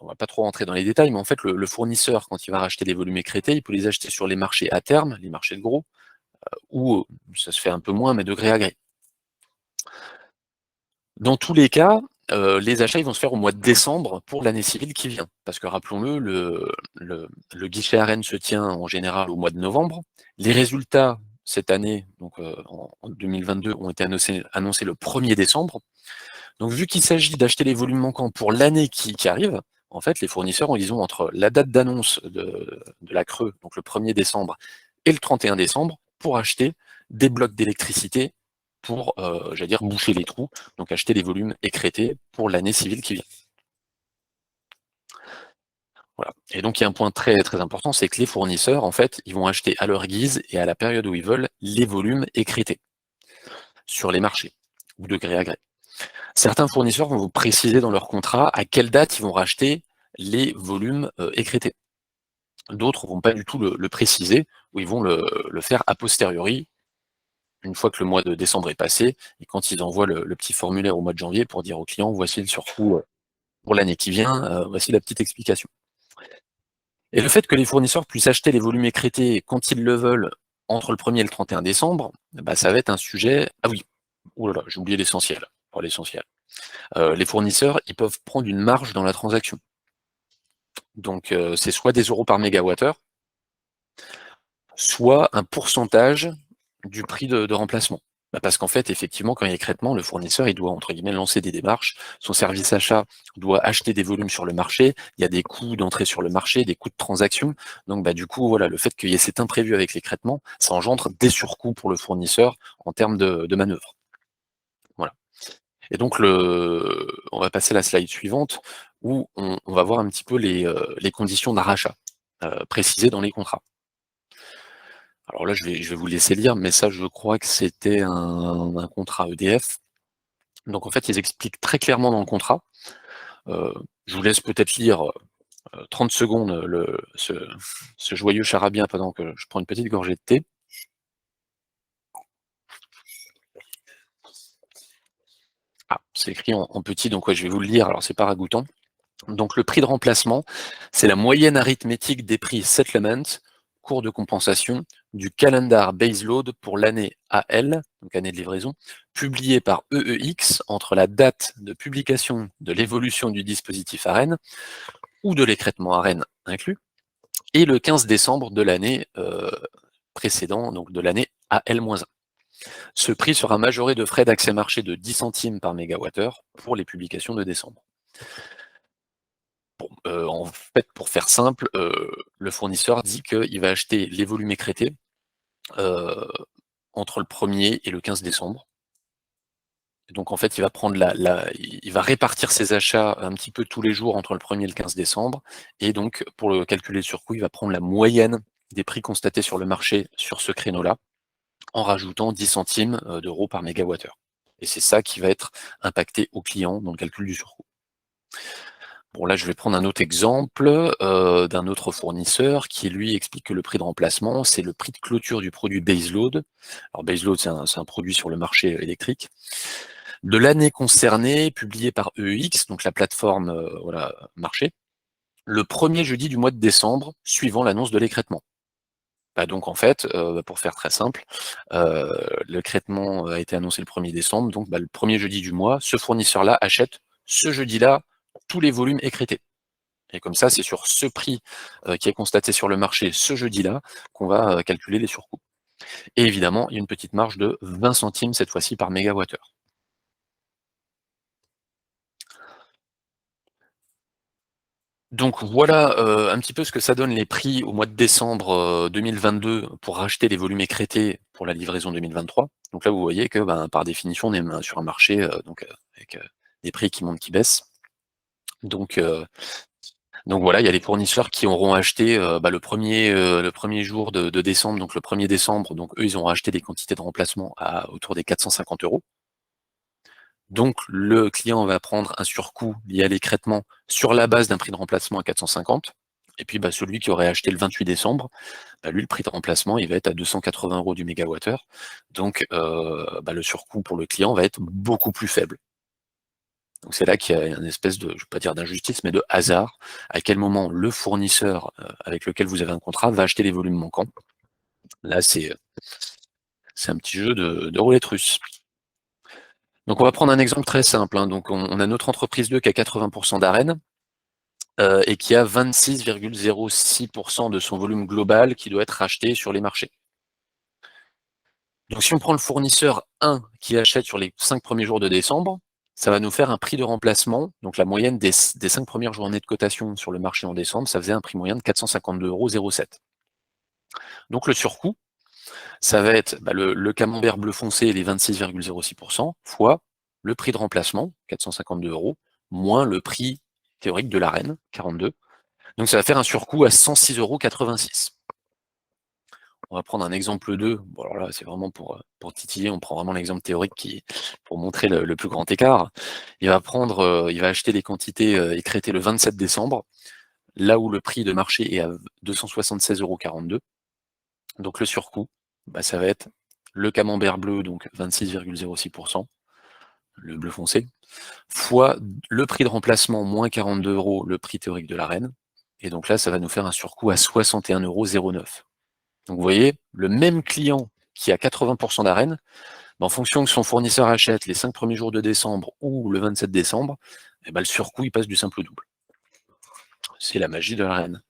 On va pas trop rentrer dans les détails, mais en fait, le fournisseur, quand il va racheter des volumes écrétés, il peut les acheter sur les marchés à terme, les marchés de gros, où ça se fait un peu moins, mais de gré à gré. Dans tous les cas, les achats ils vont se faire au mois de décembre pour l'année civile qui vient. Parce que rappelons-le, le guichet à Rennes se tient en général au mois de novembre. Les résultats cette année, donc en 2022, ont été annoncés le 1er décembre. Donc vu qu'il s'agit d'acheter les volumes manquants pour l'année qui arrive, en fait, les fournisseurs, ils ont entre la date d'annonce de la creux, donc le 1er décembre, et le 31 décembre, pour acheter des blocs d'électricité pour, j'allais dire, boucher les trous, donc acheter les volumes écrétés pour l'année civile qui vient. Voilà. Et donc il y a un point très, très important, c'est que les fournisseurs, en fait, ils vont acheter à leur guise et à la période où ils veulent les volumes écrétés sur les marchés, ou de gré à gré. Certains fournisseurs vont vous préciser dans leur contrat à quelle date ils vont racheter les volumes écrétés. D'autres vont pas du tout le préciser, ou ils vont le faire a posteriori, une fois que le mois de décembre est passé, et quand ils envoient le petit formulaire au mois de janvier pour dire au client, voici le surcoût pour l'année qui vient, voici la petite explication. Et le fait que les fournisseurs puissent acheter les volumes écrétés quand ils le veulent entre le 1er et le 31 décembre, ça va être un sujet... Ah oui, oulala, j'ai oublié l'essentiel. Pas l'essentiel. Les fournisseurs, ils peuvent prendre une marge dans la transaction. Donc c'est soit des euros par mégawattheure, soit un pourcentage du prix de remplacement. Parce qu'en fait, effectivement, quand il y a écrêtement, le fournisseur, il doit, entre guillemets, lancer des démarches. Son service achat doit acheter des volumes sur le marché. Il y a des coûts d'entrée sur le marché, des coûts de transaction. Donc, du coup, voilà, le fait qu'il y ait cet imprévu avec l'écrêtement, ça engendre des surcoûts pour le fournisseur en termes de manœuvre. Voilà. Et donc, on va passer à la slide suivante où on va voir un petit peu les conditions d'un rachat précisées dans les contrats. Alors là, je vais vous laisser lire, mais ça, je crois que c'était un contrat EDF. Donc en fait, ils expliquent très clairement dans le contrat. Je vous laisse peut-être lire 30 secondes ce joyeux charabia pendant que je prends une petite gorgée de thé. Ah, c'est écrit en petit, donc ouais, je vais vous le lire, alors c'est pas ragoûtant. Donc le prix de remplacement, c'est la moyenne arithmétique des prix settlement, cours de compensation, du calendar baseload pour l'année AL, donc année de livraison, publié par EEX entre la date de publication de l'évolution du dispositif AREN ou de l'écrêtement AREN inclus, et le 15 décembre de l'année précédent, donc de l'année AL-1. Ce prix sera majoré de frais d'accès marché de 10 centimes par mégawattheure pour les publications de décembre. Bon, en fait, pour faire simple, le fournisseur dit qu'il va acheter les volumes écrêtés entre le 1er et le 15 décembre. Donc en fait, il va prendre il va répartir ses achats un petit peu tous les jours entre le 1er et le 15 décembre. Et donc, pour calculer le surcoût, il va prendre la moyenne des prix constatés sur le marché sur ce créneau-là, en rajoutant 10 centimes d'euros par mégawattheure. Et c'est ça qui va être impacté au client dans le calcul du surcoût. Bon, là, je vais prendre un autre exemple d'un autre fournisseur qui, lui, explique que le prix de remplacement, c'est le prix de clôture du produit baseload. Alors, baseload, c'est un produit sur le marché électrique. De l'année concernée, publié par EEX, donc la plateforme voilà, marché, le premier jeudi du mois de décembre, suivant l'annonce de l'écrêtement. Donc en fait, pour faire très simple, l'écrêtement a été annoncé le 1er décembre, donc le premier jeudi du mois, ce fournisseur-là achète ce jeudi-là tous les volumes écrêtés. Et comme ça, c'est sur ce prix qui est constaté sur le marché ce jeudi-là qu'on va calculer les surcoûts. Et évidemment, il y a une petite marge de 20 centimes cette fois-ci par mégawattheure. Donc voilà un petit peu ce que ça donne les prix au mois de décembre 2022 pour racheter les volumes écrêtés pour la livraison 2023. Donc là, vous voyez que par définition, on est sur un marché avec des prix qui montent, qui baissent. Donc voilà, il y a les fournisseurs qui auront acheté le premier jour de décembre, donc le 1er décembre, donc eux, ils auront acheté des quantités de remplacement à autour des 450 euros. Donc le client va prendre un surcoût lié à l'écrêtement sur la base d'un prix de remplacement à 450. Et puis celui qui aurait acheté le 28 décembre, lui, le prix de remplacement, il va être à 280 euros du mégawattheure. Donc le surcoût pour le client va être beaucoup plus faible. Donc c'est là qu'il y a une espèce de, je ne vais pas dire d'injustice, mais de hasard. À quel moment le fournisseur avec lequel vous avez un contrat va acheter les volumes manquants. Là, c'est un petit jeu de roulette russe. Donc on va prendre un exemple très simple. Donc on a notre entreprise 2 qui a 80% d'AREN et qui a 26,06% de son volume global qui doit être racheté sur les marchés. Donc si on prend le fournisseur 1 qui achète sur les 5 premiers jours de décembre, ça va nous faire un prix de remplacement, donc la moyenne des 5 premières journées de cotation sur le marché en décembre, ça faisait un prix moyen de 452,07 €. Donc le surcoût, ça va être le camembert bleu foncé, les 26,06%, fois le prix de remplacement, 452 €, moins le prix théorique de l'AREN, 42. Donc ça va faire un surcoût à 106,86 €. On va prendre un exemple 2. Bon, alors là, c'est vraiment pour titiller. On prend vraiment l'exemple théorique pour montrer le plus grand écart. Il va acheter les quantités écrêtées le 27 décembre, là où le prix de marché est à 276,42 €. Donc le surcoût, ça va être le camembert bleu, donc 26,06%, le bleu foncé, fois le prix de remplacement, moins 42 €, le prix théorique de l'AREN. Et donc là, ça va nous faire un surcoût à 61,09 €. Donc vous voyez, le même client qui a 80% d'AREN, en fonction que son fournisseur achète les 5 premiers jours de décembre ou le 27 décembre, le surcoût, il passe du simple au double. C'est la magie de l'AREN.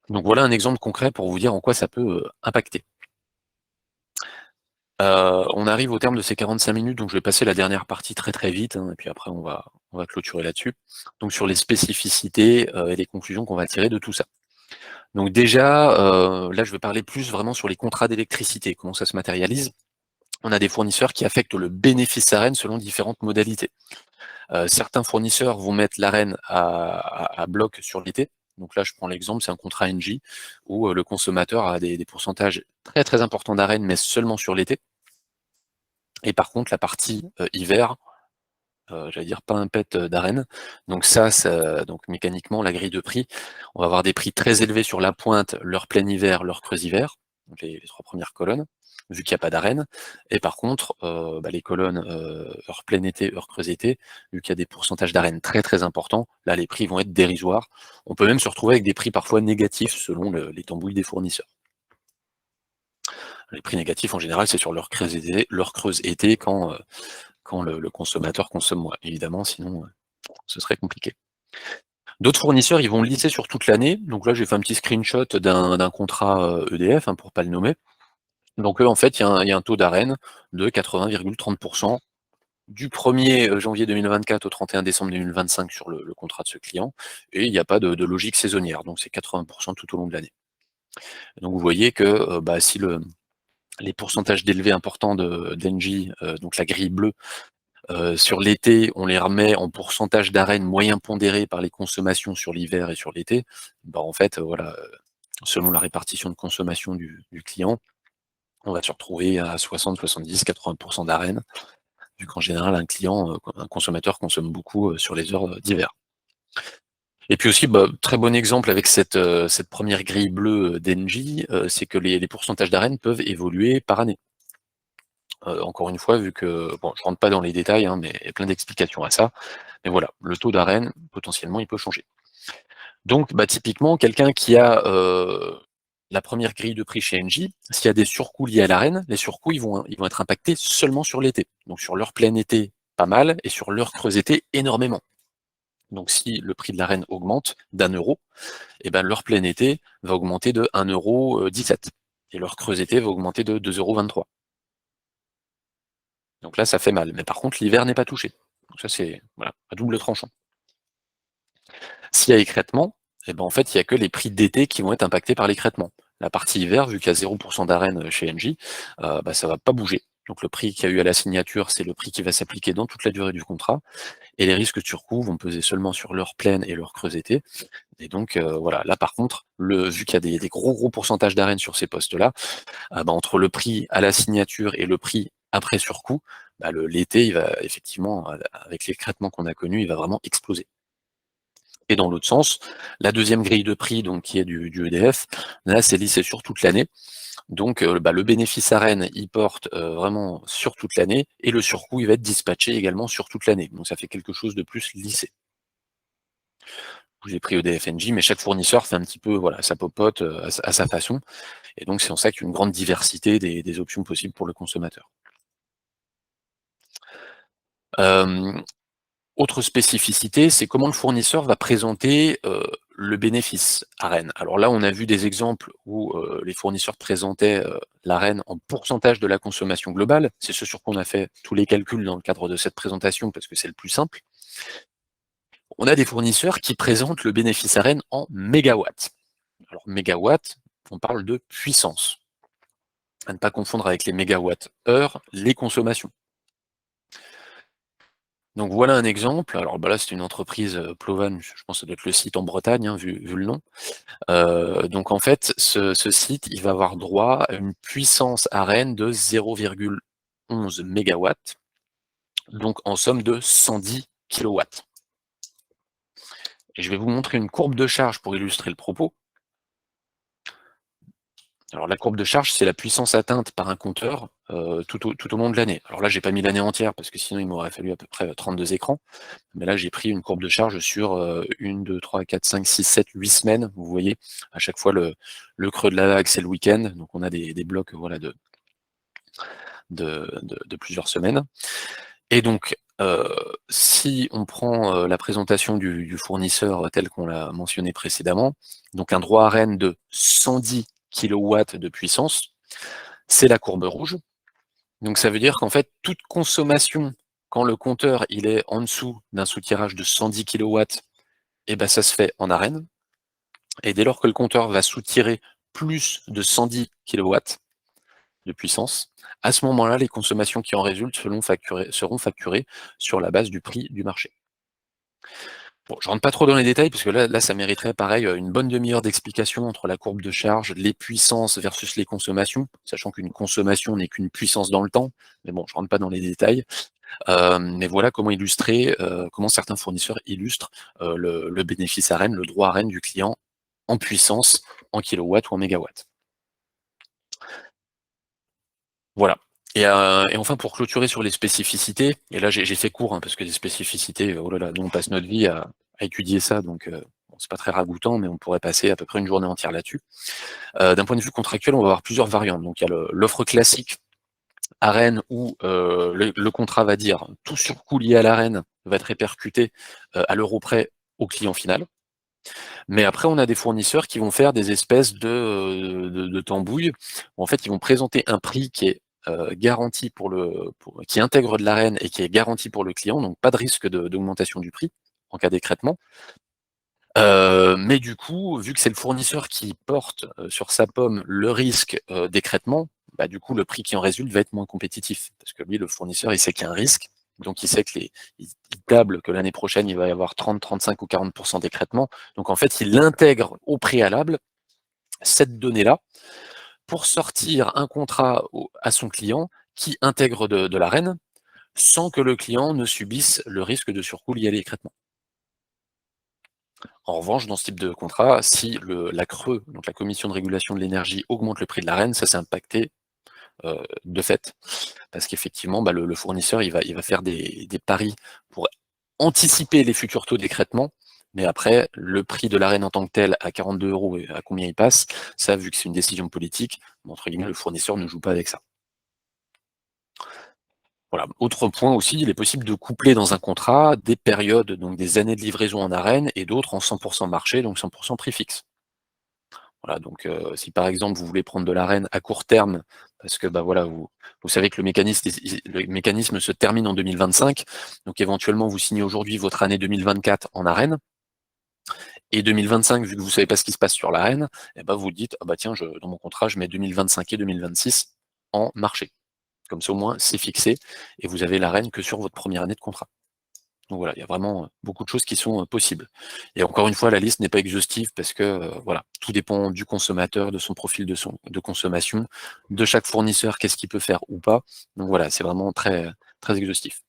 Donc voilà un exemple concret pour vous dire en quoi ça peut impacter. On arrive au terme de ces 45 minutes, donc je vais passer la dernière partie très très vite, hein, et puis après on va clôturer là-dessus. Donc sur les spécificités et les conclusions qu'on va tirer de tout ça. Donc déjà, là je vais parler plus vraiment sur les contrats d'électricité, comment ça se matérialise. On a des fournisseurs qui affectent le bénéfice AREN selon différentes modalités. Certains fournisseurs vont mettre l'AREN à bloc sur l'été. Donc là, je prends l'exemple, c'est un contrat Engie où le consommateur a des pourcentages très très importants d'AREN, mais seulement sur l'été. Et par contre, la partie hiver, j'allais dire pas un pet d'AREN. Donc donc mécaniquement, la grille de prix, on va avoir des prix très élevés sur la pointe, leur plein hiver, leur creuse hiver, donc les 3 premières colonnes, vu qu'il n'y a pas d'AREN. Et par contre, les colonnes heure plein été, heure creuse été, vu qu'il y a des pourcentages d'AREN très très importants, là les prix vont être dérisoires. On peut même se retrouver avec des prix parfois négatifs selon les tambouilles des fournisseurs. Les prix négatifs en général, c'est sur leur creuse été quand le consommateur consomme moins. Évidemment, sinon, ce serait compliqué. D'autres fournisseurs, ils vont lisser sur toute l'année. Donc là, j'ai fait un petit screenshot d'un contrat EDF, hein, pour pas le nommer. Donc en fait, il y a un taux d'AREN de 80,30% du 1er janvier 2024 au 31 décembre 2025 sur le contrat de ce client. Et il n'y a pas de logique saisonnière. Donc c'est 80% tout au long de l'année. Donc vous voyez que si les pourcentages d'élevés importants d'Engie, donc la grille bleue, sur l'été, on les remet en pourcentage d'AREN moyen pondéré par les consommations sur l'hiver et sur l'été. En fait, voilà, selon la répartition de consommation du client, on va se retrouver à 60, 70, 80% d'AREN, vu qu'en général, un consommateur consomme beaucoup sur les heures d'hiver. Et puis aussi, très bon exemple avec cette première grille bleue d'Engie, c'est que les pourcentages d'AREN peuvent évoluer par année. Encore une fois, vu que, bon, je rentre pas dans les détails, hein, mais il y a plein d'explications à ça. Mais voilà, le taux d'AREN, potentiellement, il peut changer. Donc, typiquement, quelqu'un qui a la première grille de prix chez Engie, s'il y a des surcoûts liés à l'AREN, les surcoûts, ils vont être impactés seulement sur l'été. Donc, sur leur plein été, pas mal, et sur leur creuse été, énormément. Donc, si le prix de l'AREN augmente d'1 €, leur plein été va augmenter de 1,17 €. Et leur creuse été va augmenter de 2,23 €. Donc là, ça fait mal. Mais par contre, l'hiver n'est pas touché. Donc ça, c'est voilà, à double tranchant. S'il y a écrêtement, en fait, il n'y a que les prix d'été qui vont être impactés par l'écrêtement. La partie hiver, vu qu'il y a 0% d'AREN chez Engie, ça ne va pas bouger. Donc le prix qu'il y a eu à la signature, c'est le prix qui va s'appliquer dans toute la durée du contrat. Et les risques de surcoût vont peser seulement sur leur pleine et leur creuse été. Et donc voilà, là par contre, vu qu'il y a des gros pourcentages d'AREN sur ces postes-là, entre le prix à la signature et le prix après surcoût, l'été, il va effectivement, avec l'écrêtement qu'on a connu, il va vraiment exploser. Et dans l'autre sens, la deuxième grille de prix, donc qui est du EDF, là c'est lissé sur toute l'année. Donc le bénéfice AREN, il porte vraiment sur toute l'année, et le surcoût, il va être dispatché également sur toute l'année. Donc ça fait quelque chose de plus lissé. J'ai pris EDF Engie, mais chaque fournisseur fait un petit peu sa popote à sa façon. Et donc c'est en ça qu'il y a une grande diversité des options possibles pour le consommateur. Autre spécificité, c'est comment le fournisseur va présenter le bénéfice AREN. Alors là, on a vu des exemples où les fournisseurs présentaient l'AREN en pourcentage de la consommation globale. C'est ce sur quoi on a fait tous les calculs dans le cadre de cette présentation, parce que c'est le plus simple. On a des fournisseurs qui présentent le bénéfice AREN en mégawatts. Alors mégawatts, on parle de puissance. À ne pas confondre avec les mégawatts-heure, les consommations. Donc voilà un exemple. Alors là, c'est une entreprise Plovan, je pense que ça doit être le site en Bretagne, hein, vu le nom. Donc en fait, ce site, il va avoir droit à une puissance AREN de 0,11 MW, donc en somme de 110 kW. Et je vais vous montrer une courbe de charge pour illustrer le propos. Alors la courbe de charge, c'est la puissance atteinte par un compteur tout au long de l'année. Alors là, j'ai pas mis l'année entière, parce que sinon il m'aurait fallu à peu près 32 écrans. Mais là, j'ai pris une courbe de charge sur 1, 2, 3, 4, 5, 6, 7, 8 semaines. Vous voyez, à chaque fois, le creux de la vague, c'est le week-end. Donc on a des blocs de plusieurs semaines. Et donc, si on prend la présentation du fournisseur tel qu'on l'a mentionné précédemment, donc un droit AREN de 110 kW de puissance, c'est la courbe rouge. Donc ça veut dire qu'en fait, toute consommation, quand le compteur il est en dessous d'un soutirage de 110 kW, et ben ça se fait en arène. Et dès lors que le compteur va soutirer plus de 110 kW de puissance, à ce moment-là, les consommations qui en résultent seront facturées sur la base du prix du marché. Bon, je rentre pas trop dans les détails parce que là, ça mériterait pareil une bonne demi-heure d'explication entre la courbe de charge, les puissances versus les consommations, sachant qu'une consommation n'est qu'une puissance dans le temps. Mais bon, je rentre pas dans les détails. Mais voilà comment illustrer, comment certains fournisseurs illustrent le bénéfice AREN, le droit AREN du client en puissance, en kilowatts ou en mégawatts. Voilà. Et enfin, pour clôturer sur les spécificités, et là j'ai fait court, hein, parce que les spécificités, oh là là, nous on passe notre vie à étudier ça, donc bon, c'est pas très ragoûtant, mais on pourrait passer à peu près une journée entière là-dessus. D'un point de vue contractuel, on va avoir plusieurs variantes. Donc il y a l'offre classique AREN où le contrat va dire tout surcoût lié à l'AREN va être répercuté à l'euro près au client final. Mais après, on a des fournisseurs qui vont faire des espèces de tambouilles. En fait, ils vont présenter un prix qui est garanti qui intègre de l'AREN et qui est garanti pour le client, donc pas de risque d'augmentation du prix en cas d'écrêtement. Mais du coup, vu que c'est le fournisseur qui porte sur sa pomme le risque d'écrêtement, bah, du coup, le prix qui en résulte va être moins compétitif. Parce que lui, le fournisseur, il sait qu'il y a un risque. Donc, il sait il table que l'année prochaine, il va y avoir 30, 35 ou 40% d'écrêtement. Donc, en fait, il intègre au préalable cette donnée-là pour sortir un contrat à son client qui intègre de l'AREN sans que le client ne subisse le risque de surcoût lié à l'écrêtement. En revanche, dans ce type de contrat, si la CRE, donc la Commission de régulation de l'énergie, augmente le prix de l'AREN, ça c'est impacté de fait, parce qu'effectivement, bah, le fournisseur il va faire des paris pour anticiper les futurs taux d'écrêtement, mais après, le prix de l'AREN en tant que tel, à 42 € et à combien il passe, ça, vu que c'est une décision politique, entre guillemets, le fournisseur ne joue pas avec ça. Voilà. Autre point aussi, il est possible de coupler dans un contrat des périodes, donc des années de livraison en arène et d'autres en 100% marché, donc 100% prix fixe. Voilà, donc si par exemple vous voulez prendre de l'arène à court terme, parce que bah voilà, vous savez que le mécanisme se termine en 2025, donc éventuellement vous signez aujourd'hui votre année 2024 en arène, et 2025, vu que vous savez pas ce qui se passe sur l'arène, et bah vous dites, ah bah tiens, dans mon contrat, je mets 2025 et 2026 en marché. Comme ça au moins c'est fixé, et vous avez l'arène que sur votre première année de contrat. Donc voilà, il y a vraiment beaucoup de choses qui sont possibles. Et encore une fois, la liste n'est pas exhaustive parce que voilà, tout dépend du consommateur, de son profil de consommation, de chaque fournisseur, qu'est-ce qu'il peut faire ou pas. Donc voilà, c'est vraiment très, très exhaustif.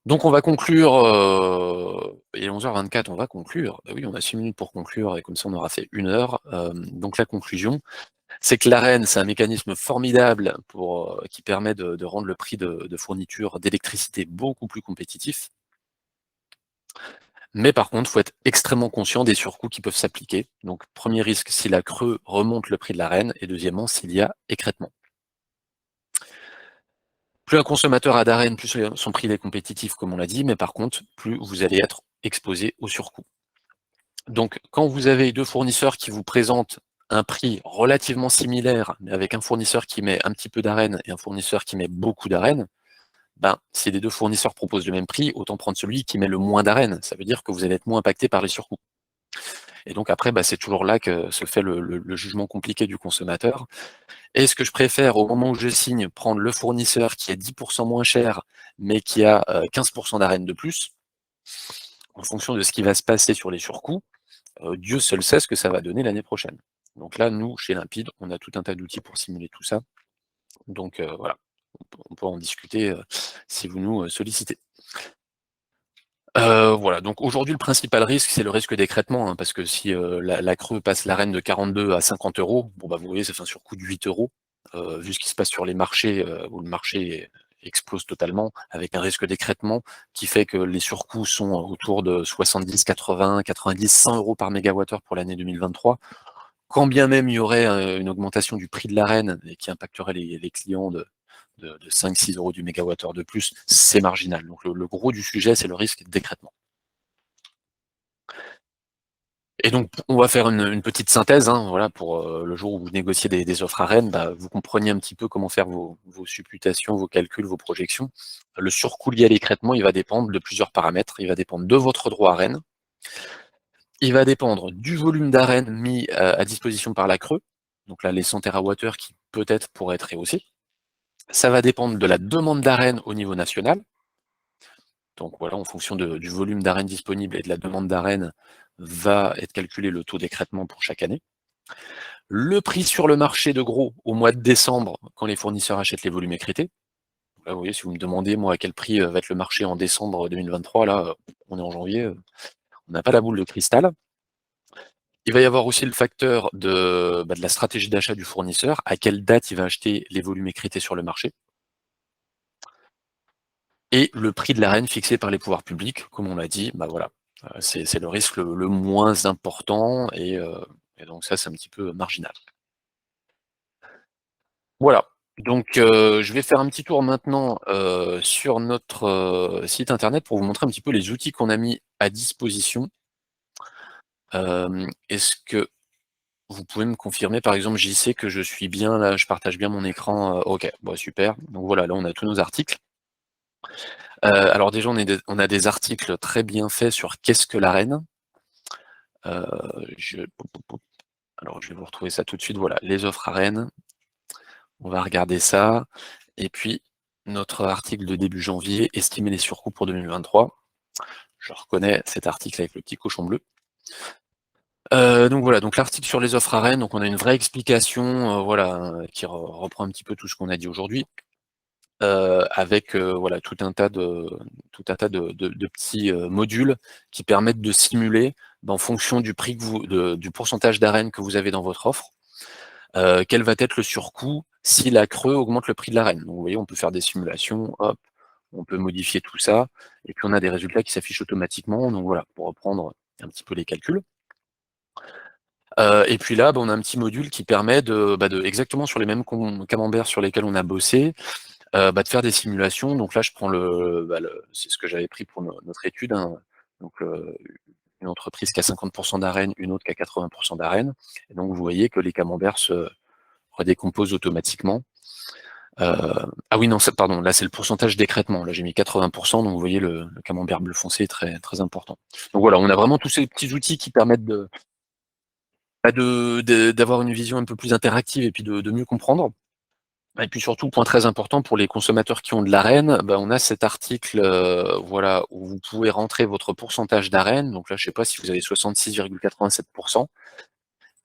Donc on va conclure, il est 11h24, on va conclure. Bah oui, on a 6 minutes pour conclure et comme ça on aura fait 1 heure. Donc la conclusion, c'est que l'AREN, c'est un mécanisme formidable qui permet de rendre le prix de fourniture d'électricité beaucoup plus compétitif. Mais par contre, il faut être extrêmement conscient des surcoûts qui peuvent s'appliquer. Donc, premier risque, si la creux remonte le prix de l'AREN, et deuxièmement, s'il y a écrêtement. Plus un consommateur a d'AREN, plus son prix est compétitif, comme on l'a dit, mais par contre, plus vous allez être exposé aux surcoûts. Donc, quand vous avez deux fournisseurs qui vous présentent un prix relativement similaire, mais avec un fournisseur qui met un petit peu d'AREN et un fournisseur qui met beaucoup d'AREN, ben, si les deux fournisseurs proposent le même prix, autant prendre celui qui met le moins d'AREN. Ça veut dire que vous allez être moins impacté par les surcoûts. Et donc après, bah, c'est toujours là que se fait le jugement compliqué du consommateur. Est-ce que je préfère, au moment où je signe, prendre le fournisseur qui est 10% moins cher, mais qui a 15% d'arène de plus, en fonction de ce qui va se passer sur les surcoûts, Dieu seul sait ce que ça va donner l'année prochaine. Donc là, nous, chez Limpide, on a tout un tas d'outils pour simuler tout ça. Donc voilà, on peut en discuter si vous nous sollicitez. Voilà, donc aujourd'hui le principal risque, c'est le risque d'écrêtement, hein, parce que si la creux passe l'arène de 42 à 50 €, bon bah vous voyez, ça fait un surcoût de 8 €, vu ce qui se passe sur les marchés, où le marché explose totalement, avec un risque d'écrêtement qui fait que les surcoûts sont autour de 70, 80, 90, 100 € par mégawattheure pour l'année 2023. Quand bien même il y aurait une augmentation du prix de l'arène et qui impacterait les clients de 5-6 € du mégawattheure de plus, c'est marginal. Donc le gros du sujet, c'est le risque d'écrêtement. Et donc, on va faire une petite synthèse, hein, voilà, pour le jour où vous négociez des offres à Rennes, bah, vous compreniez un petit peu comment faire vos supputations, vos calculs, vos projections. Le surcoût lié à l'écrêtement, il va dépendre de plusieurs paramètres. Il va dépendre de votre droit à Rennes. Il va dépendre du volume d'arène mis à disposition par la Creux. Donc là, les 100 TWh qui peut-être pourraient être rehaussés. Ça va dépendre de la demande d'arène au niveau national. Donc voilà, en fonction du volume d'arène disponible et de la demande d'arène, va être calculé le taux d'écrêtement pour chaque année. Le prix sur le marché de gros au mois de décembre, quand les fournisseurs achètent les volumes écrétés. Là, vous voyez, si vous me demandez, moi, à quel prix va être le marché en décembre 2023, là, on est en janvier, on n'a pas la boule de cristal. Il va y avoir aussi le facteur de la stratégie d'achat du fournisseur, à quelle date il va acheter les volumes écrétés sur le marché. Et le prix de l'arène fixé par les pouvoirs publics, comme on l'a dit, bah voilà, c'est le risque le moins important, et donc ça, c'est un petit peu marginal. Voilà, donc je vais faire un petit tour maintenant sur notre site internet pour vous montrer un petit peu les outils qu'on a mis à disposition. Est-ce que vous pouvez me confirmer, par exemple, JC, que je suis bien là, je partage bien mon écran? Ok, bon, super. Donc voilà, là on a tous nos articles. Alors déjà, on a des articles très bien faits sur qu'est-ce que l'arène. Alors je vais vous retrouver ça tout de suite. Voilà, les offres arène. On va regarder ça. Et puis, notre article de début janvier, estimer les surcoûts pour 2023. Je reconnais cet article avec le petit cochon bleu. Donc voilà, donc l'article sur les offres à Rennes, donc on a une vraie explication, voilà, qui reprend un petit peu tout ce qu'on a dit aujourd'hui, avec voilà tout un tas de petits modules qui permettent de simuler, en fonction du prix que du pourcentage d'arène que vous avez dans votre offre, quel va être le surcoût si la Creux augmente le prix de l'arène. Donc vous voyez, on peut faire des simulations, hop, on peut modifier tout ça, et puis on a des résultats qui s'affichent automatiquement. Donc voilà, pour reprendre un petit peu les calculs. Et puis là, on a un petit module qui permet exactement sur les mêmes camemberts sur lesquels on a bossé, de faire des simulations. Donc là, je prends c'est ce que j'avais pris pour notre étude, hein. Donc une entreprise qui a 50% d'arène, une autre qui a 80% d'arène. Et donc vous voyez que les camemberts se redécomposent automatiquement. Ah oui, non, pardon, là c'est le pourcentage d'écrêtement. Là j'ai mis 80%, donc vous voyez le camembert bleu foncé est très, très important. Donc voilà, on a vraiment tous ces petits outils qui permettent d'avoir une vision un peu plus interactive et puis de mieux comprendre. Et puis surtout, point très important pour les consommateurs qui ont de l'arène, on a cet article voilà, où vous pouvez rentrer votre pourcentage d'arène. Donc là, je ne sais pas si vous avez 66,87%.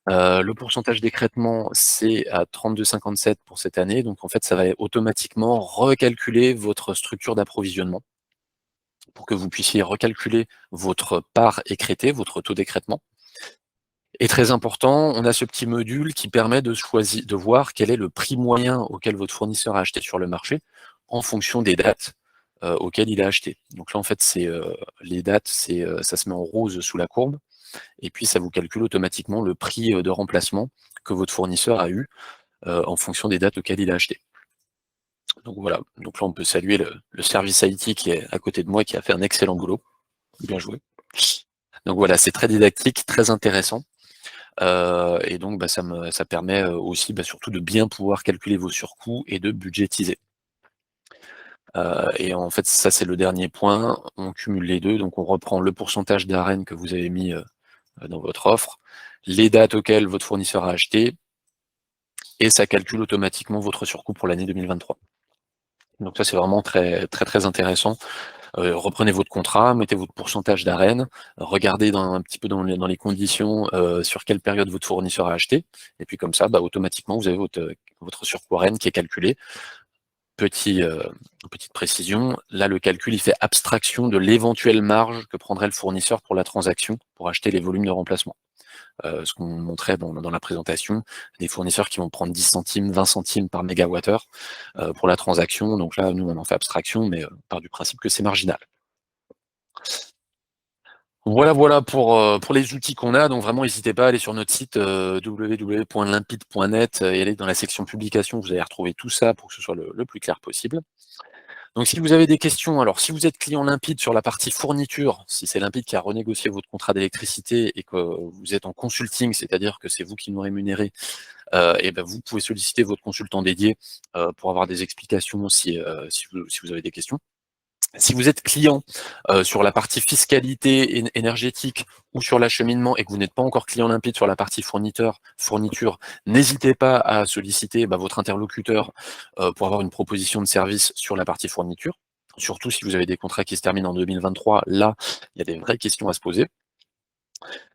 Le pourcentage d'écrêtement, c'est à 32,57 pour cette année. Donc en fait, ça va automatiquement recalculer votre structure d'approvisionnement pour que vous puissiez recalculer votre part écrêtée, votre taux d'écrêtement. Et très important, on a ce petit module qui permet de voir quel est le prix moyen auquel votre fournisseur a acheté sur le marché en fonction des dates auxquelles il a acheté. Donc là, en fait, les dates, ça se met en rose sous la courbe, et puis ça vous calcule automatiquement le prix de remplacement que votre fournisseur a eu en fonction des dates auxquelles il a acheté. Donc voilà, donc là, on peut saluer le service IT qui est à côté de moi, qui a fait un excellent boulot. Bien joué. Donc voilà, c'est très didactique, très intéressant. Et donc ça permet aussi surtout de bien pouvoir calculer vos surcoûts et de budgétiser. Et en fait, ça c'est le dernier point, on cumule les deux, donc on reprend le pourcentage d'arène que vous avez mis dans votre offre, les dates auxquelles votre fournisseur a acheté, et ça calcule automatiquement votre surcoût pour l'année 2023. Donc ça c'est vraiment très très très intéressant. Reprenez votre contrat, mettez votre pourcentage d'arène, regardez un petit peu dans les conditions sur quelle période votre fournisseur a acheté, et puis comme ça, automatiquement, vous avez votre surcoût arène qui est calculé. Petite précision, là le calcul il fait abstraction de l'éventuelle marge que prendrait le fournisseur pour la transaction, pour acheter les volumes de remplacement. Ce qu'on montrait dans la présentation, des fournisseurs qui vont prendre 10 centimes, 20 centimes par mégawattheure pour la transaction. Donc là, nous, on en fait abstraction, mais part du principe que c'est marginal. Voilà pour les outils qu'on a. Donc vraiment, n'hésitez pas à aller sur notre site www.limpide.net et aller dans la section publication. Vous allez retrouver tout ça pour que ce soit le plus clair possible. Donc si vous avez des questions, alors si vous êtes client Limpide sur la partie fourniture, si c'est Limpide qui a renégocié votre contrat d'électricité et que vous êtes en consulting, c'est-à-dire que c'est vous qui nous rémunérez, et ben vous pouvez solliciter votre consultant dédié pour avoir des explications si vous avez des questions. Si vous êtes client sur la partie fiscalité énergétique ou sur l'acheminement et que vous n'êtes pas encore client Limpide sur la partie fourniture, n'hésitez pas à solliciter votre interlocuteur pour avoir une proposition de service sur la partie fourniture. Surtout si vous avez des contrats qui se terminent en 2023, là, il y a des vraies questions à se poser.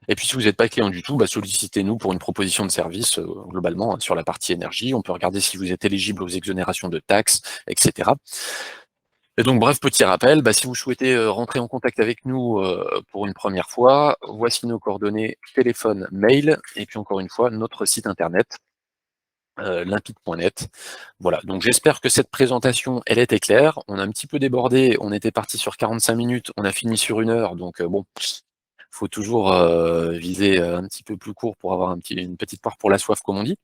Et puis si vous n'êtes pas client du tout, sollicitez-nous pour une proposition de service globalement sur la partie énergie. On peut regarder si vous êtes éligible aux exonérations de taxes, etc. Et donc, bref, petit rappel, si vous souhaitez rentrer en contact avec nous pour une première fois, voici nos coordonnées téléphone, mail, et puis encore une fois, notre site internet, limpide.net. Voilà, donc j'espère que cette présentation, elle était claire. On a un petit peu débordé, on était parti sur 45 minutes, on a fini sur 1 heure, donc bon, faut toujours viser un petit peu plus court pour avoir une petite part pour la soif, comme on dit.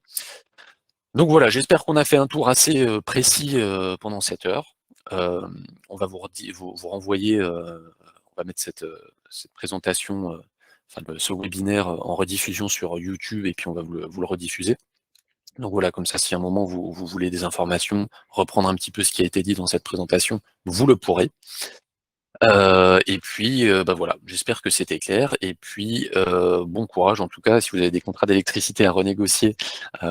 Donc voilà, j'espère qu'on a fait un tour assez précis pendant cette heure. On va vous renvoyer, on va mettre cette présentation, ce webinaire en rediffusion sur YouTube et puis on va vous le rediffuser. Donc voilà, comme ça, si à un moment vous voulez des informations, reprendre un petit peu ce qui a été dit dans cette présentation, vous le pourrez. Et puis, voilà, j'espère que c'était clair. Et puis, bon courage en tout cas, si vous avez des contrats d'électricité à renégocier,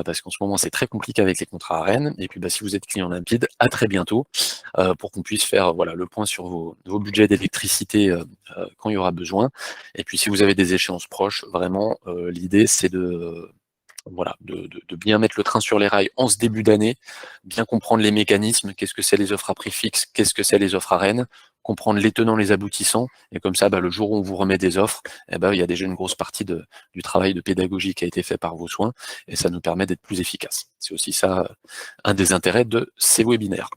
parce qu'en ce moment c'est très compliqué avec les contrats à Rennes. Et puis, si vous êtes client Limpide, à très bientôt, pour qu'on puisse faire le point sur vos budgets d'électricité quand il y aura besoin. Et puis, si vous avez des échéances proches, vraiment, l'idée c'est de bien mettre le train sur les rails en ce début d'année, bien comprendre les mécanismes, qu'est-ce que c'est les offres à prix fixe, qu'est-ce que c'est les offres à Rennes, comprendre les tenants, les aboutissants, et comme ça, le jour où on vous remet des offres, il y a déjà une grosse partie du travail de pédagogie qui a été fait par vos soins, et ça nous permet d'être plus efficace. C'est aussi ça, un des intérêts de ces webinaires.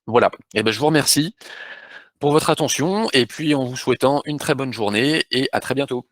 Voilà, je vous remercie pour votre attention, et puis en vous souhaitant une très bonne journée, et à très bientôt.